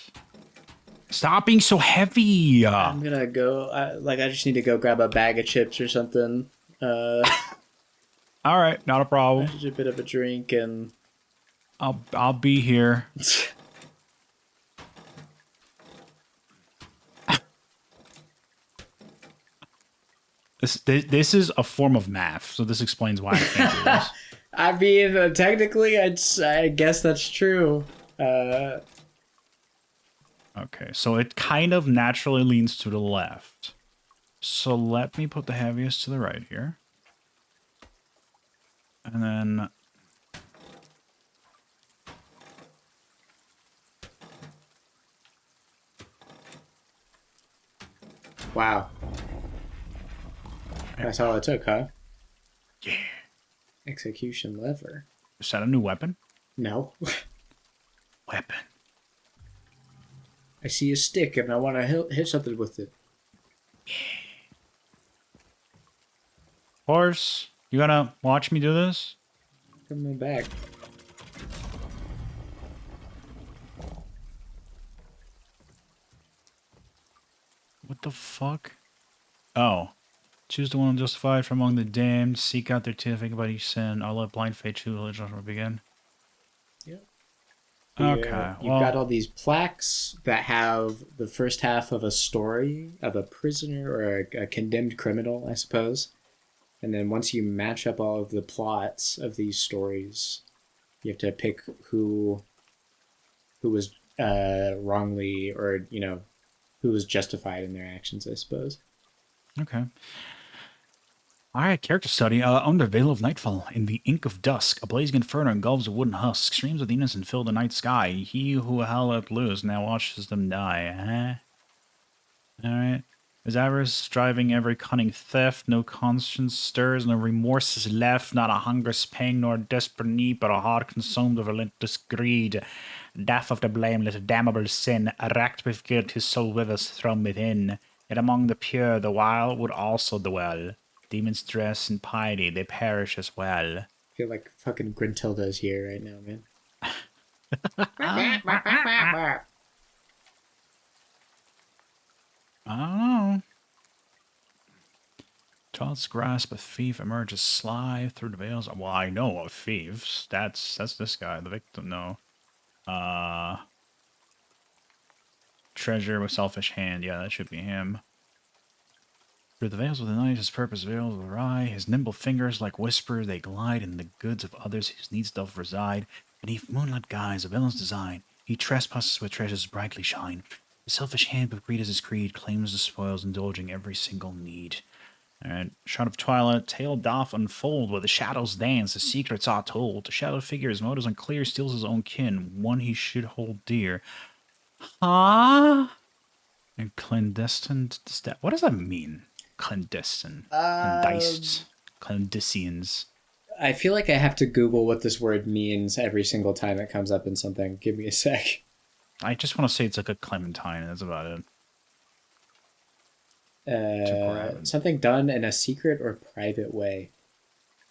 Stop being so heavy! I'm gonna go... I just need to go grab a bag of chips or something. Alright, not a problem. Just a bit of a drink and... I'll be here. This is a form of math, so this explains why I can't do this. I mean, technically, I guess that's true. Okay, so it kind of naturally leans to the left. So let me put the heaviest to the right here. And then... Wow. That's all it took, huh? Yeah. Execution lever. Is that a new weapon? No. Weapon. I see a stick and I want to hit something with it. Horse, you gonna watch me do this? Coming back. What the fuck? Oh. Choose the one justified from among the damned. Seek out their teeth. Think about each sin. I'll let blind fate choose religion from begin. Yep. Okay, You've got all these plaques that have the first half of a story of a prisoner or a condemned criminal, I suppose. And then once you match up all of the plots of these stories, you have to pick who was wrongly, or who was justified in their actions, I suppose. Okay. Alright, character study. Under Veil of Nightfall, in the ink of dusk, a blazing inferno engulfs a wooden husk. Streams of the innocent fill the night sky. He who held let loose now watches them die. Alright. As avarice driving every cunning theft, no conscience stirs, no remorse is left, not a hunger's pang, nor desperate need, but a heart consumed of relentless greed. Death of the blameless, damnable sin, racked with guilt, his soul withers from within. Yet among the pure, the wild would also dwell. Demons dress in piety, they perish as well. I feel like fucking Gruntilda's here right now, man. I don't know. Child's grasp, a thief emerges sly through the veils. Well, I know of thieves. That's this guy, the victim. No. Treasure with selfish hand. Yeah, that should be him. Through the veils of the night, his purpose veils awry. His nimble fingers, like whispers, they glide in the goods of others whose needs doth reside. Beneath moonlit guise, a villain's design, he trespasses where treasures brightly shine. His selfish hand, with greed as his creed, claims the spoils, indulging every single need. Alright, shot of twilight, tale doth unfold, where the shadows dance, the secrets are told. The shadowed figure, his motives unclear, steals his own kin, one he should hold dear. Huh? And clandestine step. What does that mean? Clandestine. Clandiced. Clandestines. I feel like I have to Google what this word means every single time it comes up in something. Give me a sec. I just want to say it's like a clementine, that's about it. Something done in a secret or private way,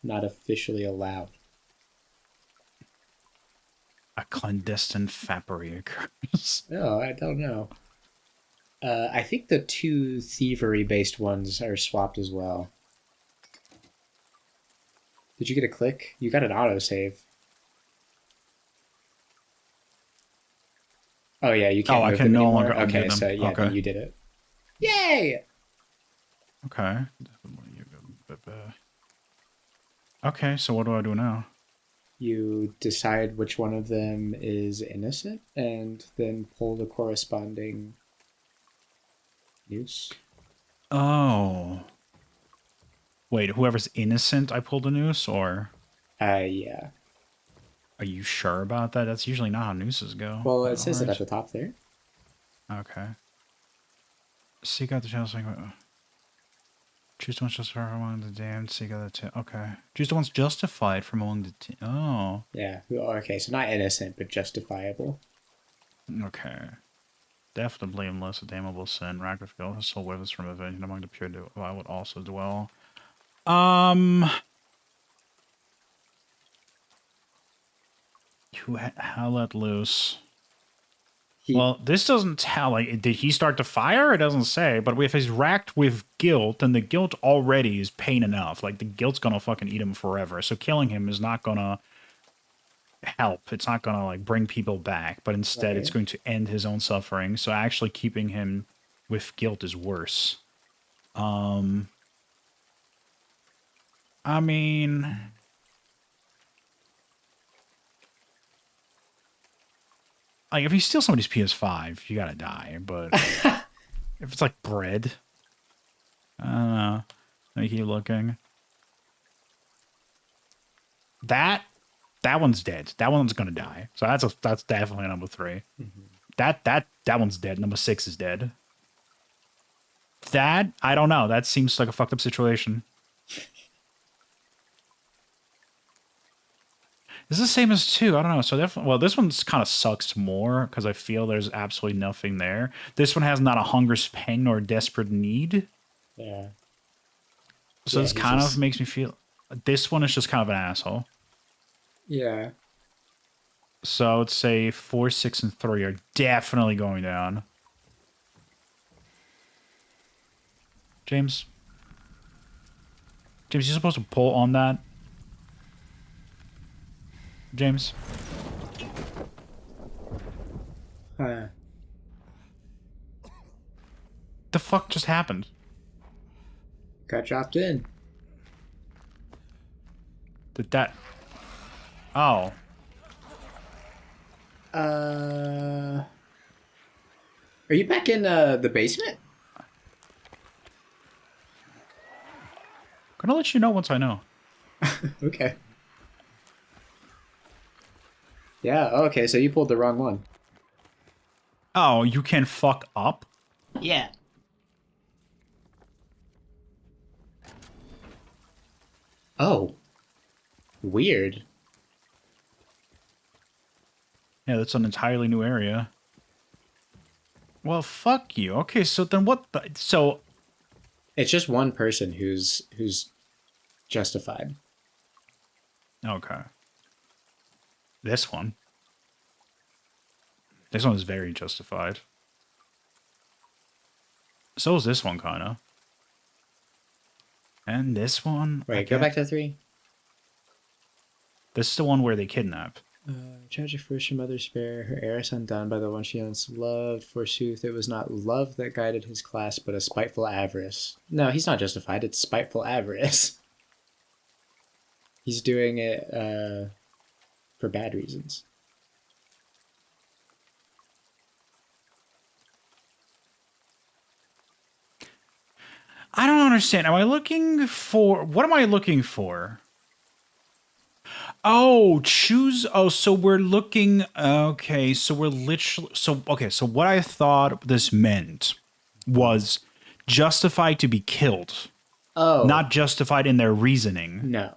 not officially allowed. A clandestine fappery occurs. Oh, I don't know. I think the two thievery-based ones are swapped as well. Did you get a click? You got an autosave. Oh yeah, you can't. Oh, I move can them no anymore? longer undo Okay, them. so yeah, Okay. then you did it. Yay! Okay. Okay, so what do I do now? You decide which one of them is innocent, and then pull the corresponding noose. Oh. Wait, whoever's innocent, I pull the noose, or Yeah. are you sure about that? That's usually not how nooses go. Well, it says it Alright. at the top there. Okay. Seek out the channel. Choose the ones justified from among the damned. Seek out the okay. Choose the ones justified from among the oh. Yeah. Okay, so not innocent, but justifiable. Okay. Death the blameless, a damnable sin. Rack with guilt, his soul withers from avenging among the pure. I would also dwell. How let loose? Well, this doesn't tell. Like, did he start to fire? It doesn't say. But if he's racked with guilt, then the guilt already is pain enough. Like, the guilt's gonna fucking eat him forever. So killing him is not gonna help. It's not gonna, like, bring people back. But instead, it's going to end his own suffering. So actually keeping him with guilt is worse. I mean... Like, if you steal somebody's PS5, you gotta die, but if it's like bread, I don't know. Let me keep looking. That one's dead. That one's gonna die. So that's definitely number 3. Mm-hmm. That one's dead. Number 6 is dead. That I don't know. That seems like a fucked up situation. This is the same as 2. I don't know. So definitely, well, this one's kind of sucks more because I feel there's absolutely nothing there. This one has not a hunger's pain or a desperate need. Yeah. So Yeah, this he's kind just- of makes me feel. This one is just kind of an asshole. Yeah. So I would say 4, 6, and 3 are definitely going down. James, you're supposed to pull on that. James. The fuck just happened? Got dropped in. Did that... Oh. Are you back in the basement? Gonna let you know once I know. Okay. Yeah, okay, so you pulled the wrong one. Oh, you can fuck up? Yeah. Oh. Weird. Yeah, that's an entirely new area. Well, fuck you. Okay, so then what the... So... It's just one person who's justified. Okay. This one. This one is very justified. So is this one, kind of. And this one... Wait, go back to 3. This is the one where they kidnap. Tragic first your mother spare, her heiress undone by the one she once loved. Forsooth, it was not love that guided his class, but a spiteful avarice. No, he's not justified. It's spiteful avarice. He's doing it for bad reasons. I don't understand. Am I looking for... What am I looking for? Oh, choose... Oh, so we're looking... Okay, so we're literally... So, okay, so what I thought this meant was justified to be killed. Oh. Not justified in their reasoning. No.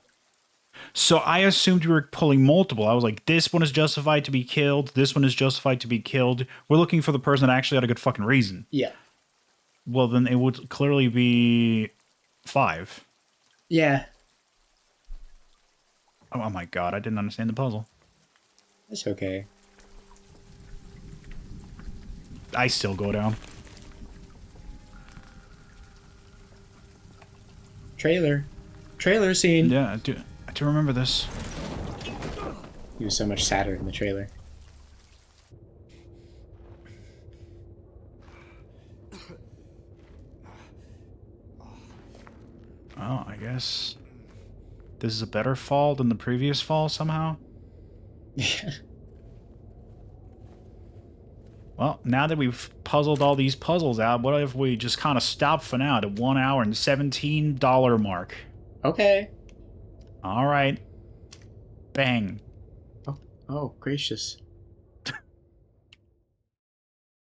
So I assumed we were pulling multiple. I was like, this one is justified to be killed. This one is justified to be killed. We're looking for the person that actually had a good fucking reason. Yeah. Well, then it would clearly be 5. Yeah. Oh my god, I didn't understand the puzzle. That's okay. I still go down. Trailer scene. Yeah, I do remember this. He was so much sadder in the trailer. Oh, I guess this is a better fall than the previous fall somehow. Yeah. Well, now that we've puzzled all these puzzles out, what if we just kind of stop for now at 1 hour and $17 mark? Okay. All right. Bang. Oh, gracious.